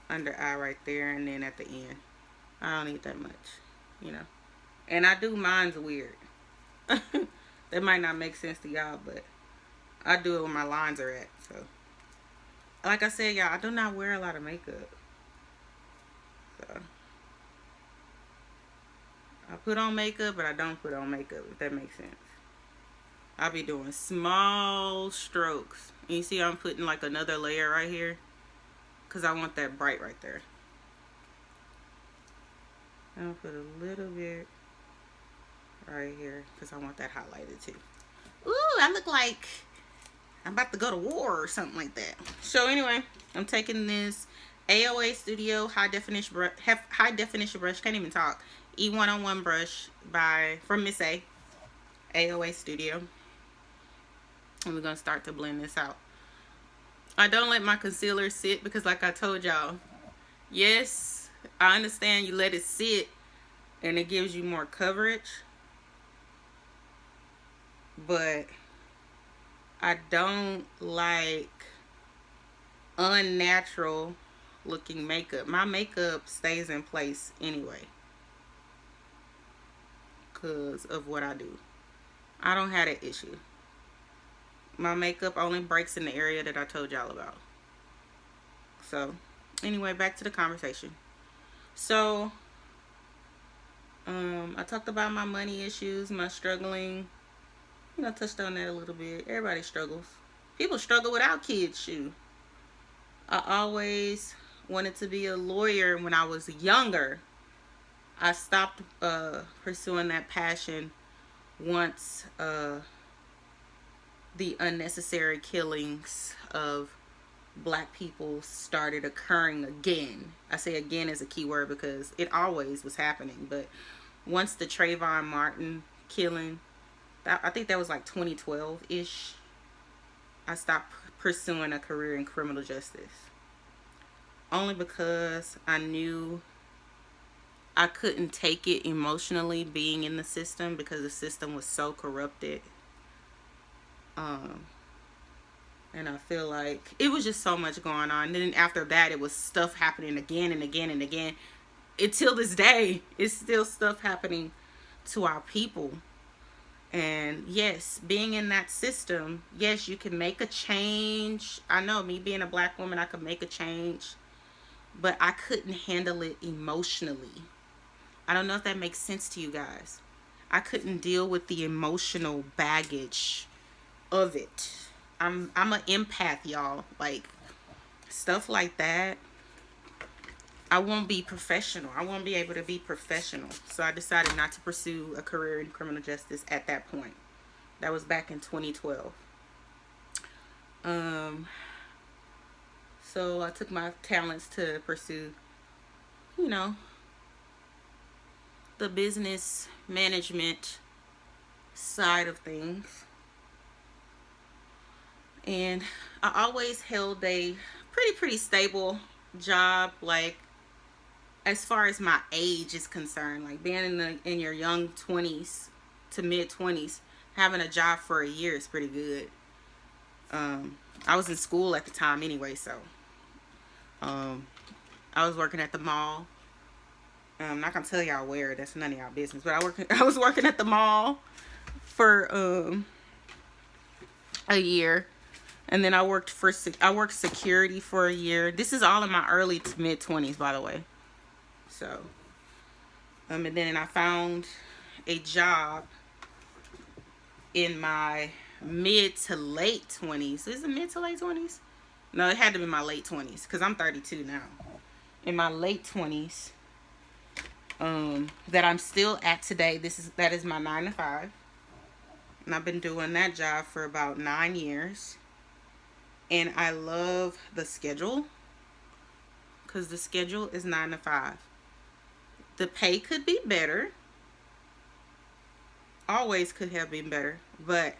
under eye right there and then at the end. I don't need that much, you know. And I do mine's weird. That might not make sense to y'all, but I do it where my lines are at. So, like I said, y'all, I do not wear a lot of makeup. So, I put on makeup, but I don't put on makeup, if that makes sense. I'll be doing small strokes. And you see I'm putting like another layer right here, because I want that bright right there. I'll put a little bit right here, because I want that highlighted too. Ooh, I look like I'm about to go to war or something like that. So anyway, I'm taking this AOA Studio high definition brush, can't even talk, E101 brush from Miss A, AOA Studio. And we're going to start to blend this out. I don't let my concealer sit because like I told y'all, yes, I understand you let it sit and it gives you more coverage. But I don't like unnatural looking makeup. My makeup stays in place anyway because of what I do. I don't have that issue. My makeup only breaks in the area that I told y'all about. So anyway, back to the conversation. So I talked about my money issues, my struggling. You know, touched on that a little bit. Everybody struggles. People struggle without kids, shoot. I always wanted to be a lawyer when I was younger. I stopped pursuing that passion once the unnecessary killings of black people started occurring again. I say again as a key word because it always was happening. But once the Trayvon Martin killing, I think that was like 2012-ish, I stopped pursuing a career in criminal justice. Only because I knew I couldn't take it emotionally being in the system because the system was so corrupted. And I feel like it was just so much going on. And then after that, it was stuff happening again and again and again. Till this day, it's still stuff happening to our people. And yes, being in that system, yes, you can make a change. I know, me being a black woman, I could make a change. But I couldn't handle it emotionally. I don't know if that makes sense to you guys. I couldn't deal with the emotional baggage of it. I'm an empath, y'all. Like, stuff like that, I won't be professional. I won't be able to be professional. So I decided not to pursue a career in criminal justice at that point. That was back in 2012. So I took my talents to pursue, you know, the business management side of things. And I always held a pretty stable job, like, as far as my age is concerned, like being in your young 20s to mid 20s, having a job for a year is pretty good. I was in school at the time anyway, so I was working at the mall. I'm not gonna tell y'all where, that's none of y'all business, but I was working at the mall for a year, and then I worked security for a year. This is all in my early to mid 20s, by the way. So, and then I found a job in my mid to late 20s. Is it mid to late 20s? No, it had to be my late 20s because I'm 32 now. In my late 20s, that I'm still at today. That is my 9 to 5, and I've been doing that job for about 9 years. And I love the schedule because the schedule is 9 to 5. The pay could be better. Always could have been better. But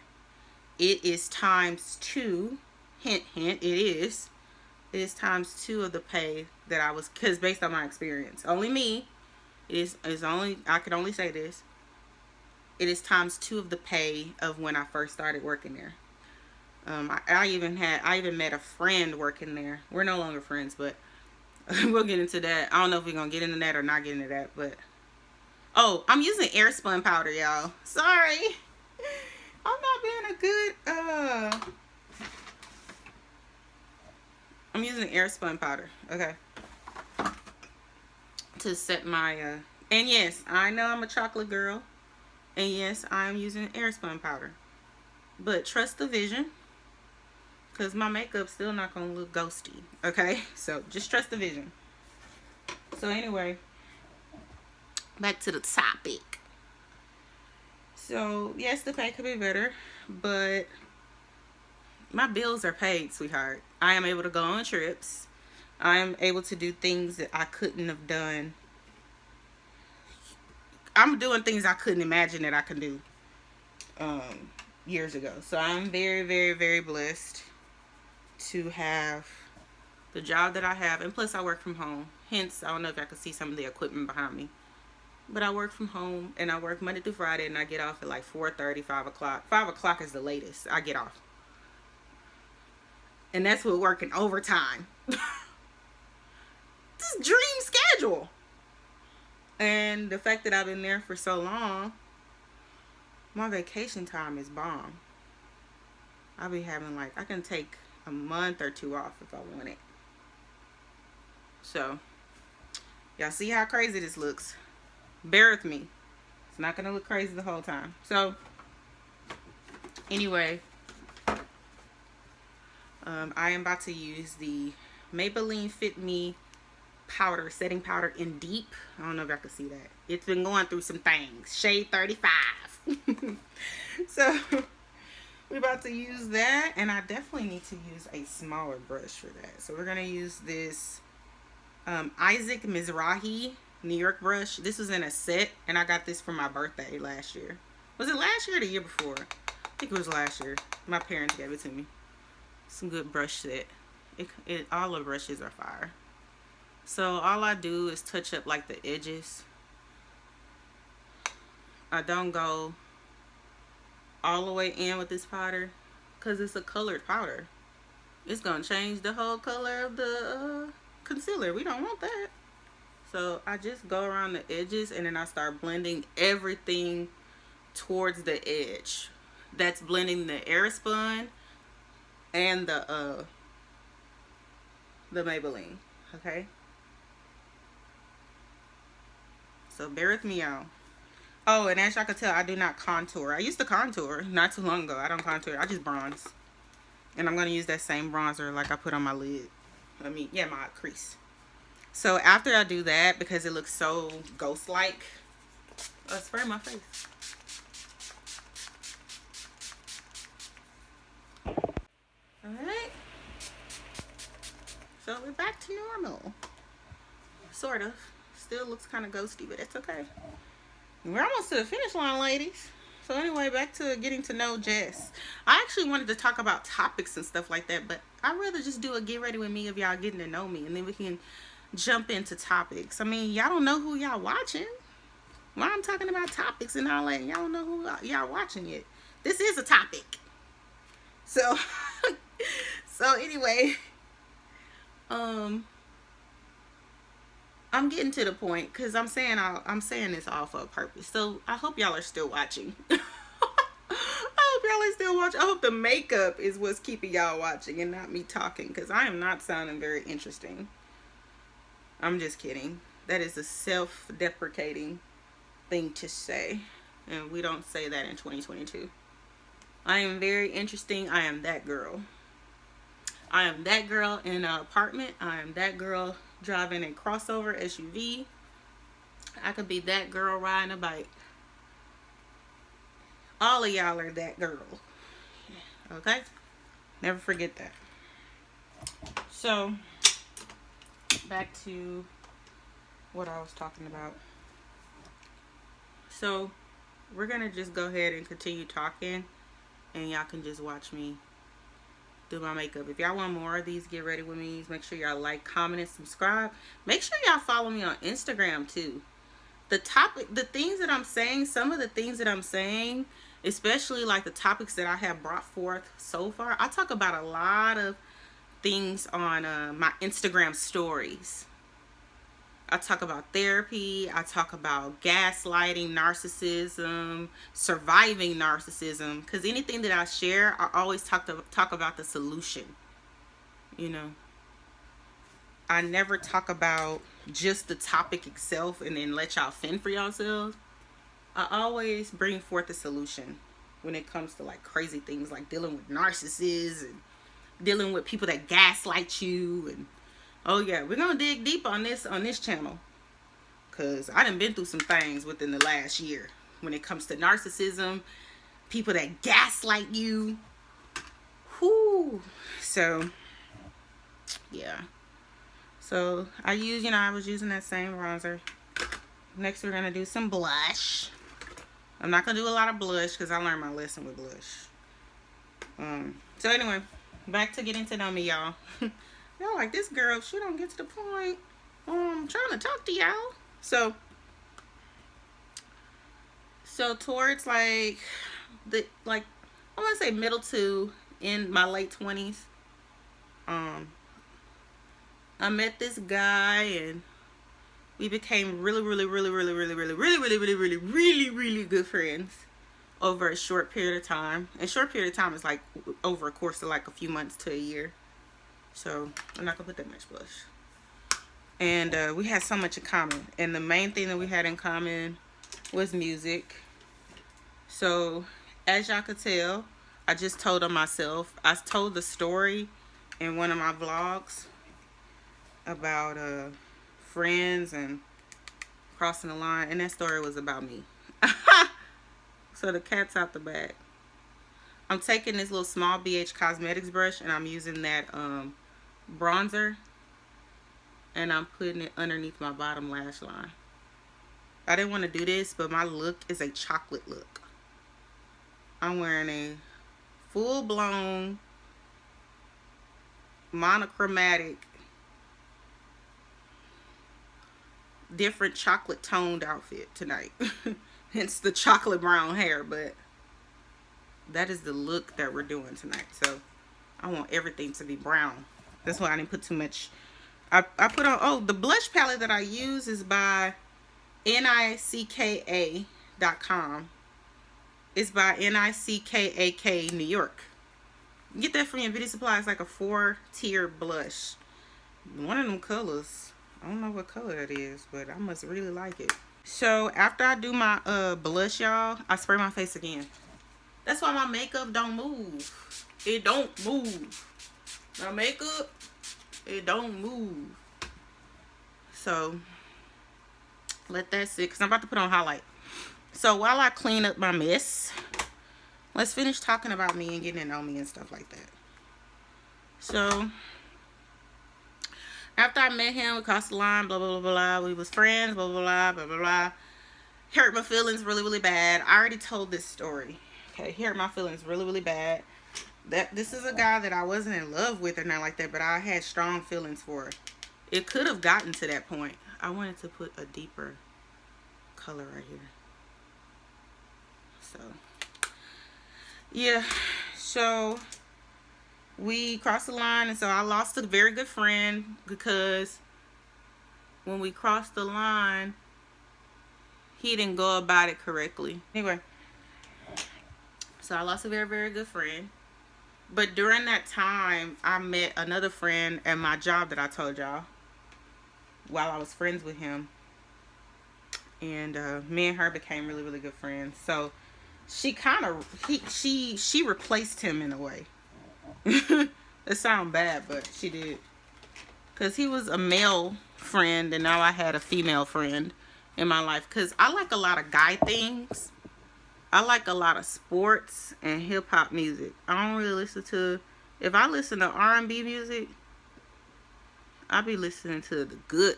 it is times 2. Hint, hint, it is. It is times 2 of the pay that I was, because based on my experience. Only me. I could only say this. it is ×2 of the pay of when I first started working there. I even met a friend working there. We're no longer friends, but we'll get into that. I don't know if we're gonna get into that or not get into that, but oh, I'm using air spun powder, y'all. Sorry, I'm not being a good I'm using air spun powder, okay, to set my and yes, I know I'm a chocolate girl, and yes, I'm using air spun powder, but trust the vision, because my makeup's still not gonna look ghosty, okay? So just trust the vision. So anyway, back to the topic. So yes, the pay could be better, but my bills are paid, sweetheart. I am able to go on trips. I am able to do things that I couldn't have done. I'm doing things I couldn't imagine that I could do years ago. So I'm very, very, very blessed to have the job that I have, and plus I work from home. Hence, I don't know if I can see some of the equipment behind me, but I work from home, and I work Monday through Friday, and I get off at like 4:30, 5 o'clock. 5 o'clock is the latest I get off, and that's with working overtime. This dream schedule. And the fact that I've been there for so long, my vacation time is bomb. I'll be having like, I can take a month or 2 off if I want it. So, y'all see how crazy this looks? Bear with me. It's not going to look crazy the whole time. So, anyway, I am about to use the Maybelline Fit Me powder, setting powder in deep. I don't know if I can see that. It's been going through some things. Shade 35. So we're about to use that, and I definitely need to use a smaller brush for that. So we're gonna use this Isaac Mizrahi New York brush. This was in a set, and I got this for my birthday last year. Was it last year or the year before? I think it was last year. My parents gave it to me. Some good brush set. All the brushes are fire. So all I do is touch up like the edges. I don't go all the way in with this powder because it's a colored powder. It's gonna change the whole color of the concealer. We don't want that. So I just go around the edges, and then I start blending everything towards the edge. That's blending the Airspun and the Maybelline. Okay. So bear with me, y'all. Oh, and as y'all can tell, I do not contour. I used to contour not too long ago. I don't contour. I just bronze. And I'm going to use that same bronzer like I put on my lid. My crease. So after I do that, because it looks so ghost-like, I'll spray my face. Alright. So we're back to normal. Sort of. Still looks kind of ghosty, but it's okay. We're almost to the finish line, ladies. So anyway, back to getting to know Jess. I actually wanted to talk about topics and stuff like that, but I'd rather just do a get ready with me of y'all getting to know me, and then we can jump into topics. I mean, y'all don't know who y'all watching. Why I'm talking about topics and all that, and y'all don't know who y'all watching yet. This is a topic. So, anyway, I'm getting to the point, because I'm saying this all for a purpose. So I hope y'all are still watching. I hope y'all are still watching. I hope the makeup is what's keeping y'all watching and not me talking, because I am not sounding very interesting. I'm just kidding. That is a self-deprecating thing to say, and we don't say that in 2022. I am very interesting. I am that girl. I am that girl in an apartment. I am that girl driving a crossover SUV. I could be that girl riding a bike. All of y'all are that girl. Okay? Never forget that. So, back to what I was talking about. So, we're going to just go ahead and continue talking, and y'all can just watch me do my makeup. If y'all want more of these get ready with me, make sure y'all like, comment, and subscribe. Make sure y'all follow me on Instagram too. the things that I'm saying, some of the things that I'm saying, especially like the topics that I have brought forth so far, I talk about a lot of things on my Instagram stories. I talk about therapy. I talk about gaslighting, narcissism, surviving narcissism. Because anything that I share, I always talk about the solution. You know, I never talk about just the topic itself and then let y'all fend for yourselves. I always bring forth a solution when it comes to like crazy things like dealing with narcissists and dealing with people that gaslight you. And oh yeah, we're gonna dig deep on this channel, because I done been through some things within the last year when it comes to narcissism, people that gaslight you. Whoo. So yeah, so I was using that same bronzer. Next we're gonna do some blush. I'm not gonna do a lot of blush because I learned my lesson with blush. So anyway, back to getting to know me, y'all. Y'all like, this girl, she don't get to the point. I'm trying to talk to y'all. So towards I want to say middle to in my late 20s, I met this guy and we became really good friends over a short period of time. And short period of time is like over a course of like a few months to a year. So I'm not gonna put that much blush. And we had so much in common. And the main thing that we had in common was music. So as y'all could tell, I just told on myself. I told the story in one of my vlogs about friends and crossing the line, and that story was about me. So the cat's out the bag. I'm taking this little small BH Cosmetics brush and I'm using that bronzer, and I'm putting it underneath my bottom lash line. I didn't want to do this, but my look is a chocolate look. I'm wearing a full-blown monochromatic different chocolate toned outfit tonight. Hence the chocolate brown hair, but that is the look that we're doing tonight. So I want everything to be brown. That's why I didn't put too much. I put on, the blush palette that I use is by NICKA.com. It's by NICKAK New York. You get that from your beauty supply. It's like a 4-tier blush. One of them colors, I don't know what color it is, but I must really like it. So after I do my blush, y'all, I spray my face again. That's why my makeup don't move. It don't move. My makeup, it don't move. So let that sit, because I'm about to put on highlight. So while I clean up my mess, let's finish talking about me and getting to know me and stuff like that. So after I met him, we crossed the line, blah, blah, blah, blah. We was friends, blah, blah, blah, blah, blah, blah. Hurt my feelings really bad. I already told this story. Okay, hurt my feelings really bad. This is a guy that I wasn't in love with or nothing like that, but I had strong feelings for. It could have gotten to that point. I wanted to put a deeper color right here. So, yeah. So we crossed the line, and so I lost a very good friend because when we crossed the line, he didn't go about it correctly. Anyway, so I lost a very good friend. But during that time, I met another friend at my job that I told y'all while I was friends with him. And me and her became really good friends. So she she replaced him in a way. It sounds bad, but she did. Because he was a male friend, and now I had a female friend in my life. Because I like a lot of guy things. I like a lot of sports and hip-hop music. I don't really listen to... If I listen to R&B music, I be listening to the good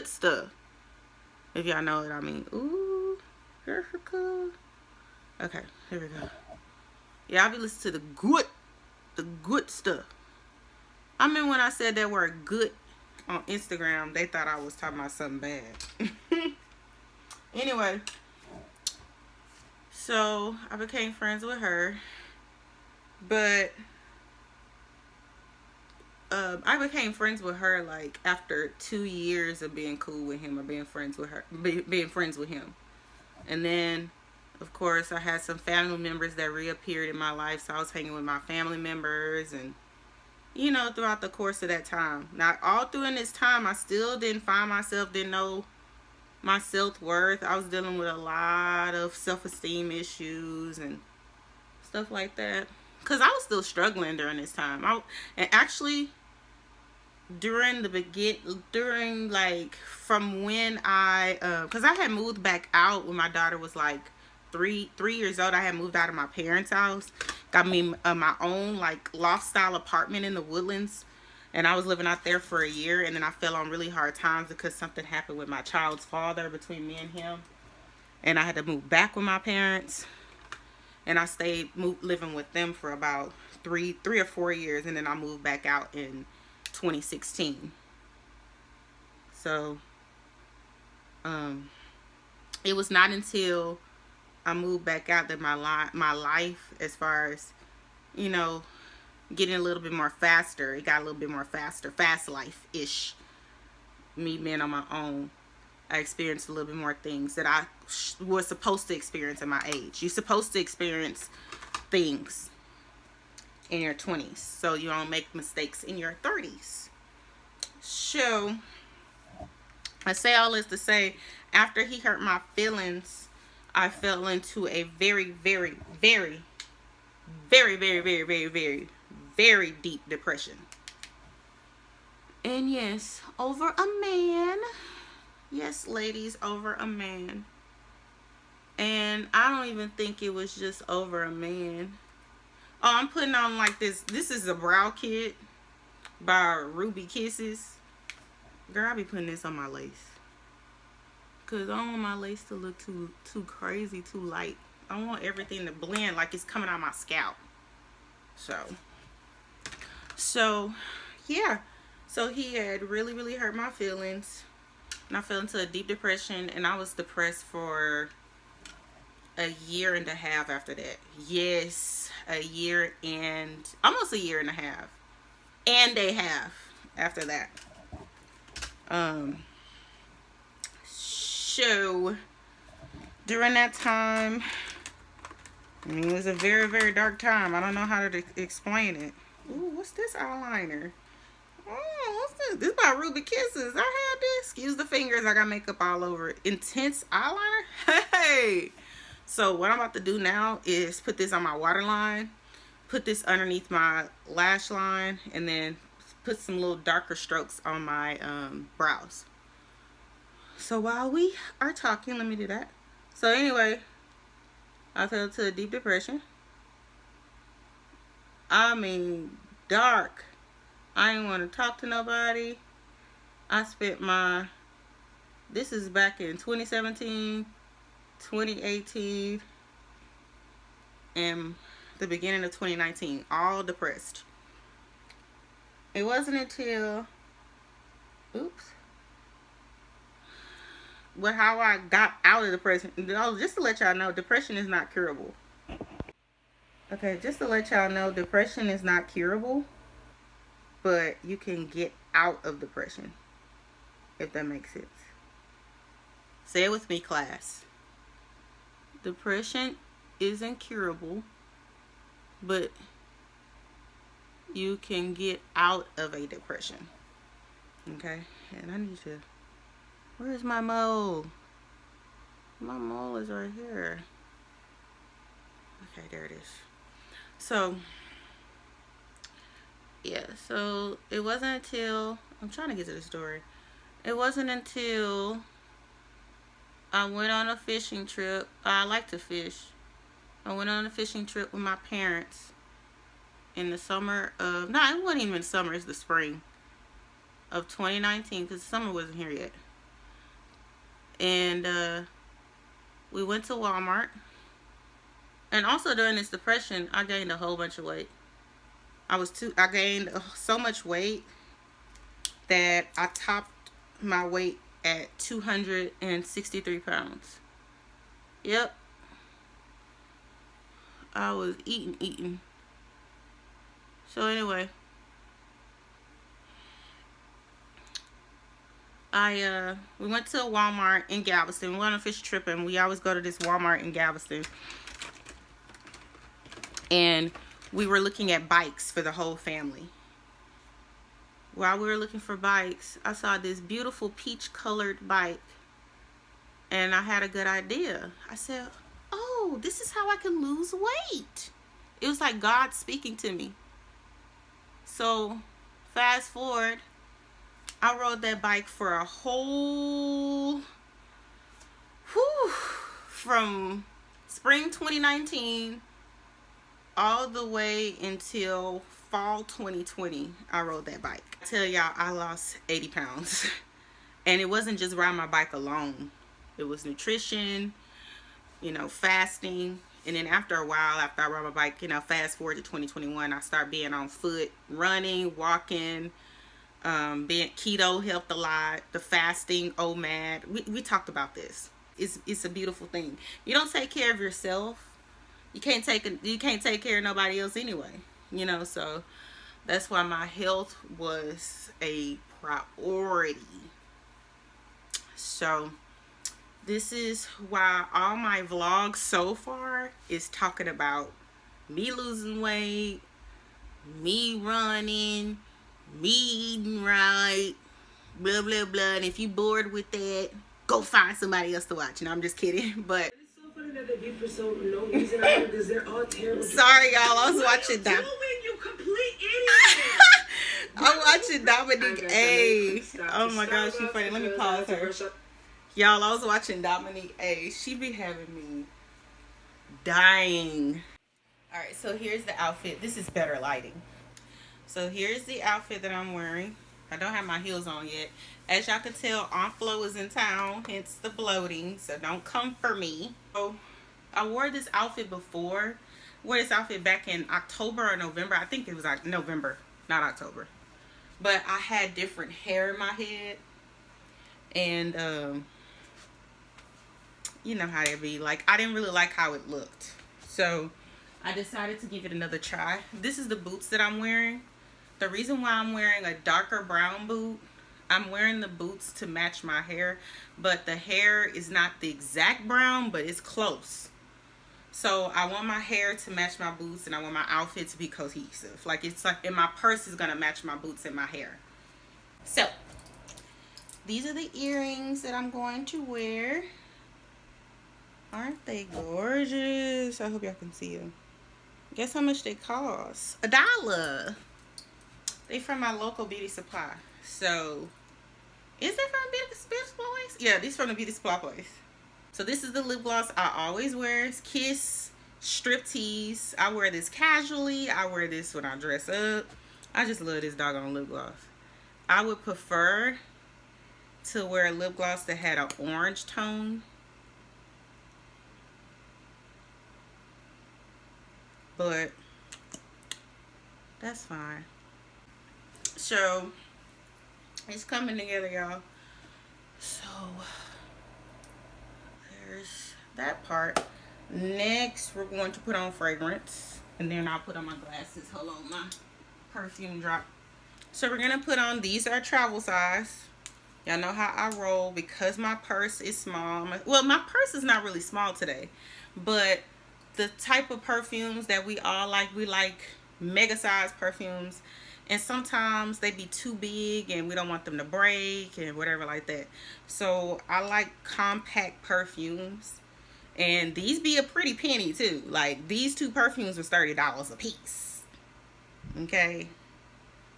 stuff. If y'all know what I mean. Ooh, Africa. Okay, here we go. Yeah, I be listening to the good stuff. I mean, when I said that word good on Instagram, they thought I was talking about something bad. Anyway, so I became friends with her, but I became friends with her like after 2 years of being cool with him or being friends with her, being friends with him. And then, of course, I had some family members that reappeared in my life, so I was hanging with my family members, and you know, throughout the course of that time. Now, all through this time, I still didn't find myself, didn't know my self-worth. I was dealing with a lot of self-esteem issues and stuff like that, because I was still struggling during this time. And actually, during like from when because I had moved back out when my daughter was like 3 years old. I had moved out of my parents' house, got me my own like loft style apartment in the Woodlands, and I was living out there for a year. And then I fell on really hard times because something happened with my child's father between me and him, and I had to move back with my parents. And I stayed living with them for about three or 4 years, and then I moved back out in 2016. So it was not until I moved back out that my life, as far as, you know, getting a little bit more faster, it got a little bit more faster, fast life-ish. Me being on my own, I experienced a little bit more things that I was supposed to experience at my age. You're supposed to experience things in your 20s, so you don't make mistakes in your 30s. So I say all this to say, after he hurt my feelings, I fell into a very, very, very, very, very, very, very, very, very deep depression. And yes, over a man. Yes, ladies, over a man. And I don't even think it was just over a man. Oh, I'm putting on like this. This is a brow kit by Ruby Kisses. Girl, I be putting this on my lace, because I don't want my lace to look too crazy, too light. I want everything to blend like it's coming out my scalp. So yeah. So he had really, really hurt my feelings. And I fell into a deep depression, and I was depressed for a year and a half after that. Yes, a year and almost a year and a half. And a half after that. So during that time, I mean, it was a very, very dark time. I don't know how to explain it. Ooh, what's this eyeliner? Oh, what's this? This is by Ruby Kisses. I had this. Excuse the fingers. I got makeup all over it. Intense eyeliner. Hey. So what I'm about to do now is put this on my waterline, put this underneath my lash line, and then put some little darker strokes on my brows. So while we are talking, let me do that. So anyway, I fell into a deep depression. I mean, dark. I didn't want to talk to nobody. I spent this is back in 2017, 2018, and the beginning of 2019, all depressed. It wasn't until, how I got out of depression. Just to let y'all know, depression is not curable. Okay, just to let y'all know, depression is not curable, but you can get out of depression, if that makes sense. Say it with me, class. Depression isn't curable, but you can get out of a depression. Okay? And I need to... Where's my mole? My mole is right here. Okay, there it is. So, yeah, so it wasn't until... I'm trying to get to the story. It wasn't until I went on a fishing trip. I like to fish. I went on a fishing trip with my parents in the summer of... No, it wasn't even summer. It's the spring of 2019, because summer wasn't here yet. And we went to Walmart. And also during this depression, I gained a whole bunch of weight. I gained so much weight that I topped my weight at 263 pounds. Yep. I was eating. So anyway, we went to a Walmart in Galveston. We went on a fish trip, and we always go to this Walmart in Galveston. And we were looking at bikes for the whole family. While we were looking for bikes, I saw this beautiful peach colored bike, and I had a good idea. I said, oh, this is how I can lose weight. It was like God speaking to me. So fast forward, I rode that bike for a whole, from spring 2019 all the way until fall 2020. I rode that bike. I tell y'all, I lost 80 pounds. And it wasn't just riding my bike alone. It was nutrition, you know, fasting. And then after a while, after I rode my bike, you know, fast forward to 2021, I started being on foot, running, walking. Being keto helped a lot. The fasting, OMAD. We talked about this. It's a beautiful thing. You don't take care of yourself, you can't take care of nobody else anyway. You know, so that's why my health was a priority. So this is why all my vlogs so far is talking about me losing weight, me running, me eating right, blah blah blah. And if you bored with that, go find somebody else to watch. And I'm just kidding, but it's so funny that they be for so no reason because they're all terrible. Sorry y'all, I was watching that. You complete idiot. I'm watching Dominique A. Oh my gosh, she's funny. Let me pause her. Y'all, I was watching Dominique A. She be having me dying. Alright, so here's the outfit. This is better lighting. So here's the outfit that I'm wearing. I don't have my heels on yet. As y'all can tell, Aunt Flo is in town, hence the bloating. So don't come for me. So I wore this outfit before. I wore this outfit back in October or November. I think it was like November, not October. But I had different hair in my head. And you know how it be. Like, I didn't really like how it looked. So I decided to give it another try. This is the boots that I'm wearing. The reason why I'm wearing a darker brown boot, I'm wearing the boots to match my hair, but the hair is not the exact brown, but it's close. So I want my hair to match my boots, and I want my outfit to be cohesive. Like, it's like, and my purse is gonna match my boots and my hair. So these are the earrings that I'm going to wear. Aren't they gorgeous? I hope y'all can see them. Guess how much they cost? $1. They from my local beauty supply. So, is that from a beauty supply place? Yeah, these from the beauty supply place. So this is the lip gloss I always wear. It's Kiss Striptease. I wear this casually. I wear this when I dress up. I just love this doggone lip gloss. I would prefer to wear a lip gloss that had an orange tone. But that's fine. So it's coming together, y'all. So there's that part. Next, we're going to put on fragrance, and then I'll put on my glasses. Hold on, my perfume drop. So we're gonna put on, these are travel size. Y'all know how I roll because my purse is small. Well, my purse is not really small today, but the type of perfumes that we all like, we like mega size perfumes, and sometimes they be too big and we don't want them to break and whatever like that. So I like compact perfumes, and these be a pretty penny too. Like, these two perfumes was $30 a piece. Okay,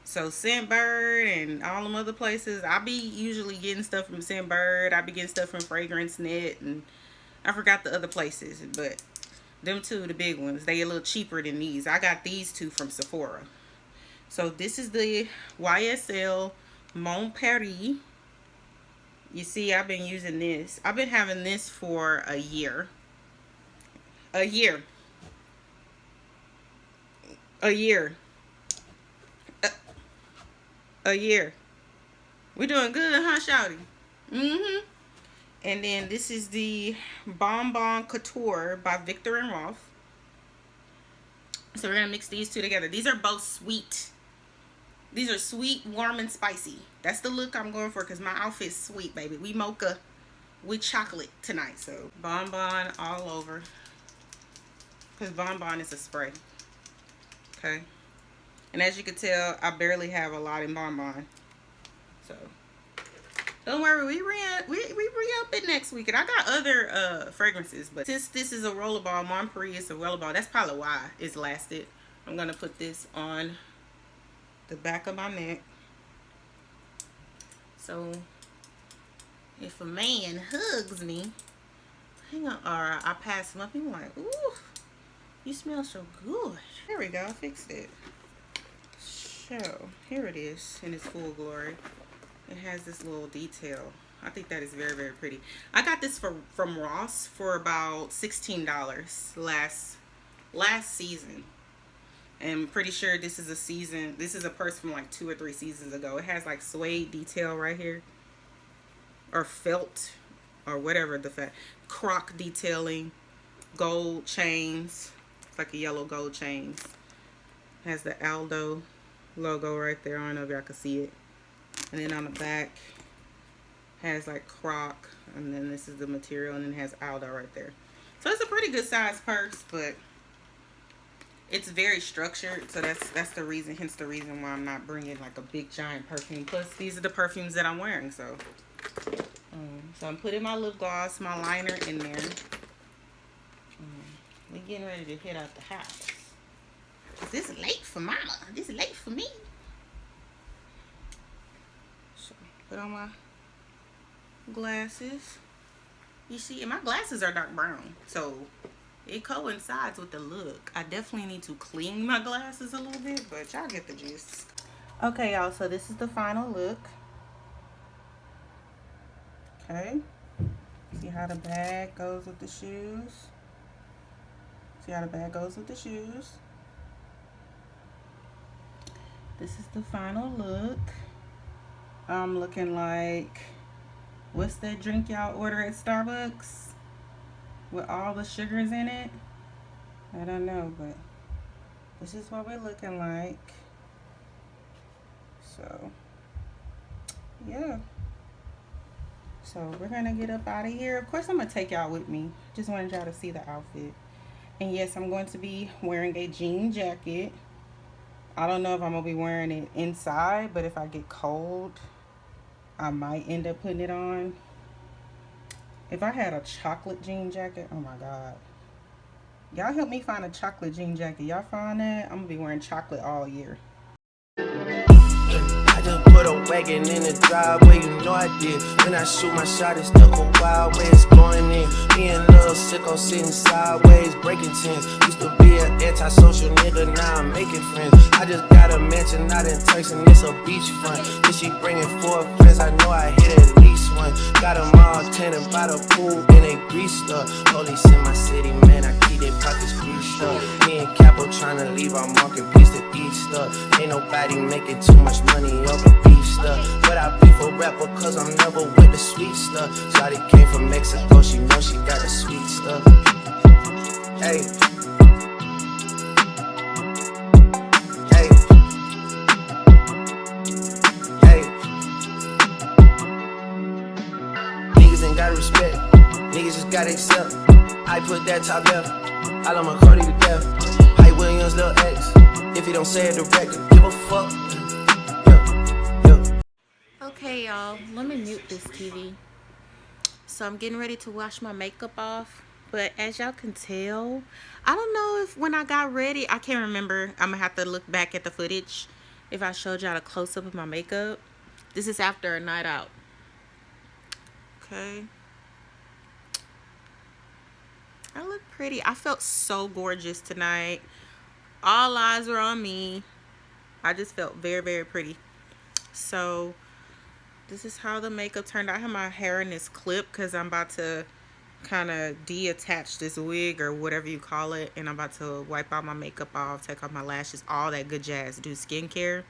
so Scentbird and all them other places, I be usually getting stuff from Scentbird. I be getting stuff from Fragrance Net, and I forgot the other places, but them two, the big ones, they a little cheaper than these. I got these two from Sephora. So this is the YSL Mon Paris. You see, I've been using this. I've been having this for a year. A year. A year. A year. We're doing good, huh, Shouty? And then this is the Bonbon Couture by Victor and Rolf. So we're gonna mix these two together. These are both sweet. These are sweet, warm, and spicy. That's the look I'm going for because my outfit's sweet, baby. We mocha with chocolate tonight. So Bonbon all over. Because Bonbon is a spray. Okay. And as you can tell, I barely have a lot in Bonbon. So don't worry, we re-up it next week. And I got other fragrances, but since this is a rollerball, Mon Prix is a rollerball. That's probably why it's lasted. I'm gonna put this on the back of my neck. So if a man hugs me, hang on, or I pass him up, he's like, ooh, you smell so good. There we go, I fixed it. So here it is in its full glory. It has this little detail. I think that is very, very pretty. I got this from Ross for about $16 last season. And I'm pretty sure this is a purse from like 2 or 3 seasons ago. It has like suede detail right here. Or felt. Or whatever the fact. Croc detailing. Gold chains. It's like a yellow gold chains. It has the Aldo logo right there. I don't know if y'all can see it. And then on the back has like Croc, and then this is the material, and then it has Aldo right there. So it's a pretty good size purse, but it's very structured. So that's the reason, hence the reason why I'm not bringing like a big giant perfume. Plus these are the perfumes that I'm wearing. So so I'm putting my lip gloss, my liner in there. We're getting ready to head out the house. This is late for mama. This is late for me. Put on my glasses. You see, and my glasses are dark brown, so it coincides with the look. I definitely need to clean my glasses a little bit, but y'all get the gist. Okay, y'all, so this is the final look. Okay. See how the bag goes with the shoes? See how the bag goes with the shoes? This is the final look. I'm looking like, what's that drink y'all order at Starbucks with all the sugars in it? I don't know, but this is what we're looking like. So yeah, so we're gonna get up out of here. Of course I'm gonna take y'all with me. Just wanted y'all to see the outfit. And yes, I'm going to be wearing a jean jacket. I don't know if I'm gonna be wearing it inside, but if I get cold, I might end up putting it on. If I had a chocolate jean jacket, oh my god. Y'all help me find a chocolate jean jacket. Y'all find that? I'm gonna be wearing chocolate all year. I just put a wagon in the driveway, you know I did. When I shoot my shot, it's stuck a wild way, it's going in. Me and little sicko sitting sideways, breaking tents. Used to be an antisocial nigga, now I'm making friends. I just got a mansion out in Turks and it's a beachfront. If she bringing 4 friends, I know I hit at least one. Got them all tanning by the pool and they greased up. Police in my city, man, I keep their pockets greased up. Me and Capo tryna leave our market piece to eat stuff. Ain't nobody making too much money off the beef stuff. But I beef a rapper cause I'm never with the sweet stuff. Shawty came from Mexico, she know she got the sweet stuff. Hey. Hey. Hey. Niggas ain't got respect. Niggas just gotta accept. I put that top left. I love my Cardi to death. Hype Williams, Lil X. If he don't say it direct, give a fuck. Okay, y'all, let me mute this TV. So I'm getting ready to wash my makeup off. But as y'all can tell, I don't know if when I got ready, I can't remember. I'm gonna have to look back at the footage if I showed y'all a close-up of my makeup. This is after a night out. Okay. I look pretty. I felt so gorgeous tonight. All eyes were on me. I just felt very, very pretty. So this is how the makeup turned out. I have my hair in this clip because I'm about to kind of deattach this wig or whatever you call it, and I'm about to wipe out my makeup off, take off my lashes, all that good jazz, do skincare.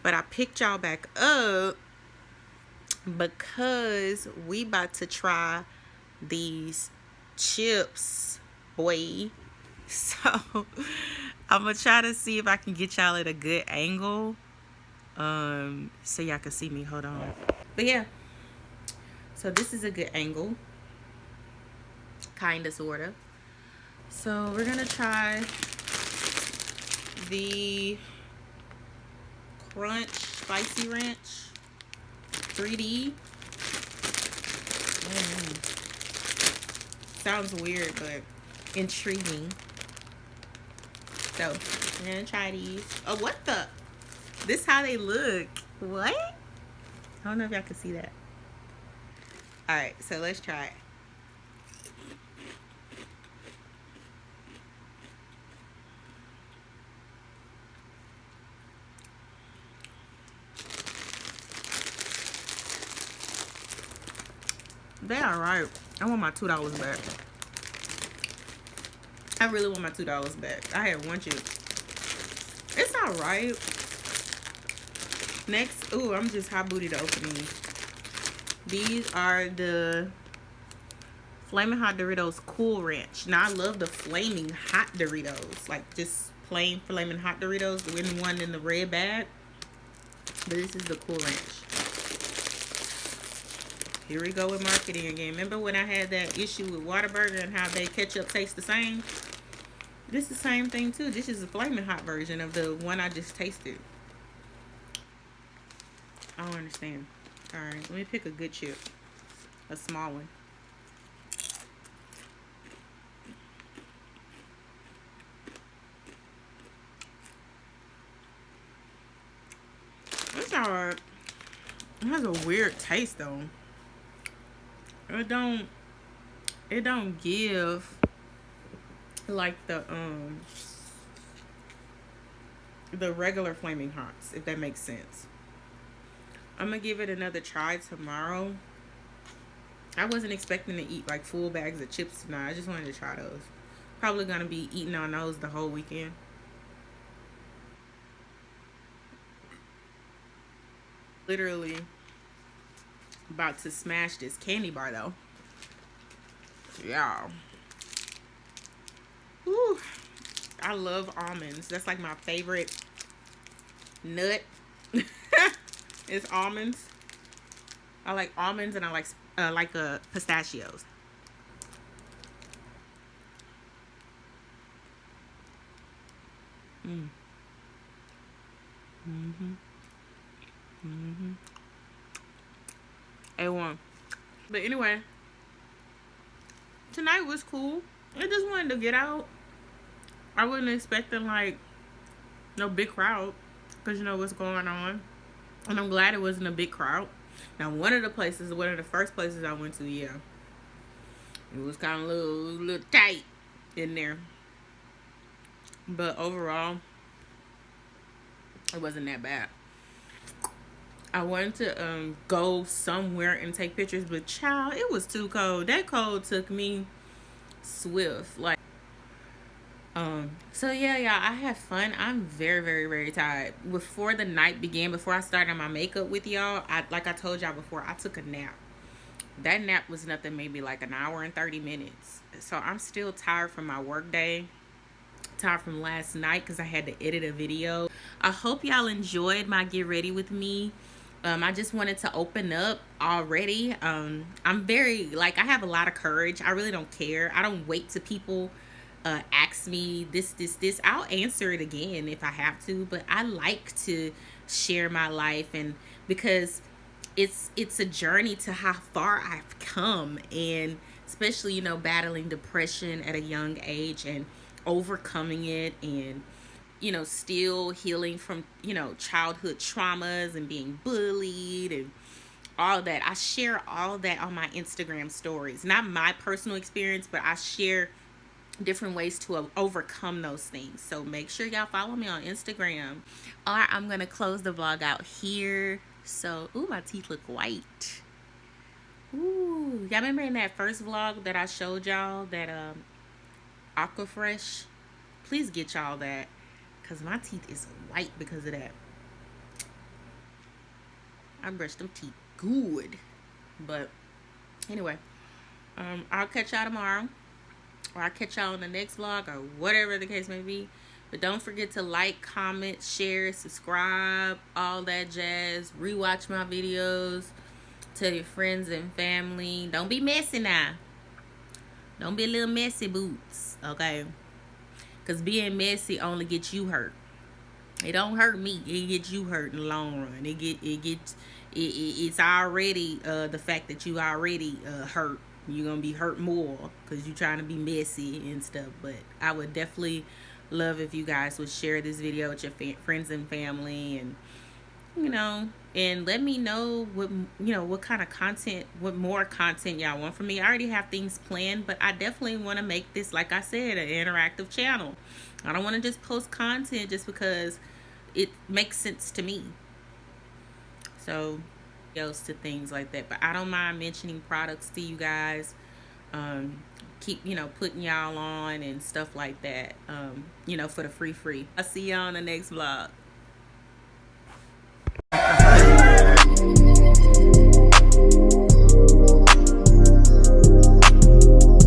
But I picked y'all back up because we about to try these chips, boy. So I'm gonna try to see if I can get y'all at a good angle, so y'all can see me. Hold on. But yeah, so this is a good angle, kinda, sorta. So we're gonna try the Crunch Spicy Ranch 3D. Sounds weird, but intriguing. So we're gonna try these. Oh, what the? This how they look. What? I don't know if y'all can see that. All right, so let's try it. They all right. I want my $2 back. I really want my $2 back. I had one chip. It's all right. Next, ooh, I'm just hot booty to open these. These are the Flaming Hot Doritos Cool Ranch. Now I love the Flaming Hot Doritos, like just plain Flaming Hot Doritos, the one in the red bag. But this is the Cool Ranch. Here we go with marketing again. Remember when I had that issue with Whataburger and how they ketchup tastes the same? This is the same thing too. This is a flaming hot version of the one I just tasted. I don't understand. Alright, let me pick a good chip. A small one. It's alright. It has a weird taste though. It don't give like the regular Flaming Hots, if that makes sense. I'm gonna give it another try tomorrow. I wasn't expecting to eat like full bags of chips tonight. I just wanted to try those. Probably gonna be eating on those the whole weekend. Literally about to smash this candy bar though. Yeah. Woo. I love almonds. That's like my favorite nut. It's almonds. I like almonds and I like pistachios. A1. But anyway, tonight was cool. I just wanted to get out. I wasn't expecting like no big crowd, because you know what's going on. And I'm glad it wasn't a big crowd. Now one of the first places I went to, yeah, it was kind of a little tight in there. But overall, it wasn't that bad. I wanted to go somewhere and take pictures, but child, it was too cold. That cold took me swift. Like, so yeah, I had fun. I'm very, very, very tired. Before the night began, before I started my makeup with y'all, like I told y'all before, I took a nap. That nap was nothing, maybe like an hour and 30 minutes. So I'm still tired from my work day. Tired from last night because I had to edit a video. I hope y'all enjoyed my get ready with me. I just wanted to open up already. I'm very, like, I have a lot of courage. I really don't care. I don't wait till people ask me this. I'll answer it again if I have to, but I like to share my life, and because it's a journey to how far I've come, and especially, you know, battling depression at a young age and overcoming it, and you know, still healing from, you know, childhood traumas and being bullied and all that. I share all that on my Instagram stories. Not my personal experience, but I share different ways to overcome those things. So make sure y'all follow me on Instagram. All right, I'm gonna close the vlog out here. So, ooh, my teeth look white. Ooh, y'all remember in that first vlog that I showed y'all that Aquafresh? Please get y'all that, because my teeth is white because of that. I brushed them teeth. good. But anyway, I'll catch y'all tomorrow, or I'll catch y'all on the next vlog, or whatever the case may be. But don't forget to like, comment, share, subscribe, all that jazz. Rewatch my videos. Tell your friends and family. Don't be messy now. Don't be a little messy boots, okay? Because being messy only gets you hurt. It don't hurt me. It gets you hurt in the long run. It's already the fact that you already hurt. You're gonna be hurt more because you're trying to be messy and stuff. But I would definitely love if you guys would share this video with your friends and family, and and let me know what kind of content, what more content y'all want from me. I already have things planned, but I definitely want to make this, like I said, an interactive channel. I don't want to just post content just because it makes sense to me. So else to things like that, but I don't mind mentioning products to you guys. Keep putting y'all on and stuff like that, for the free. I'll see y'all on the next vlog.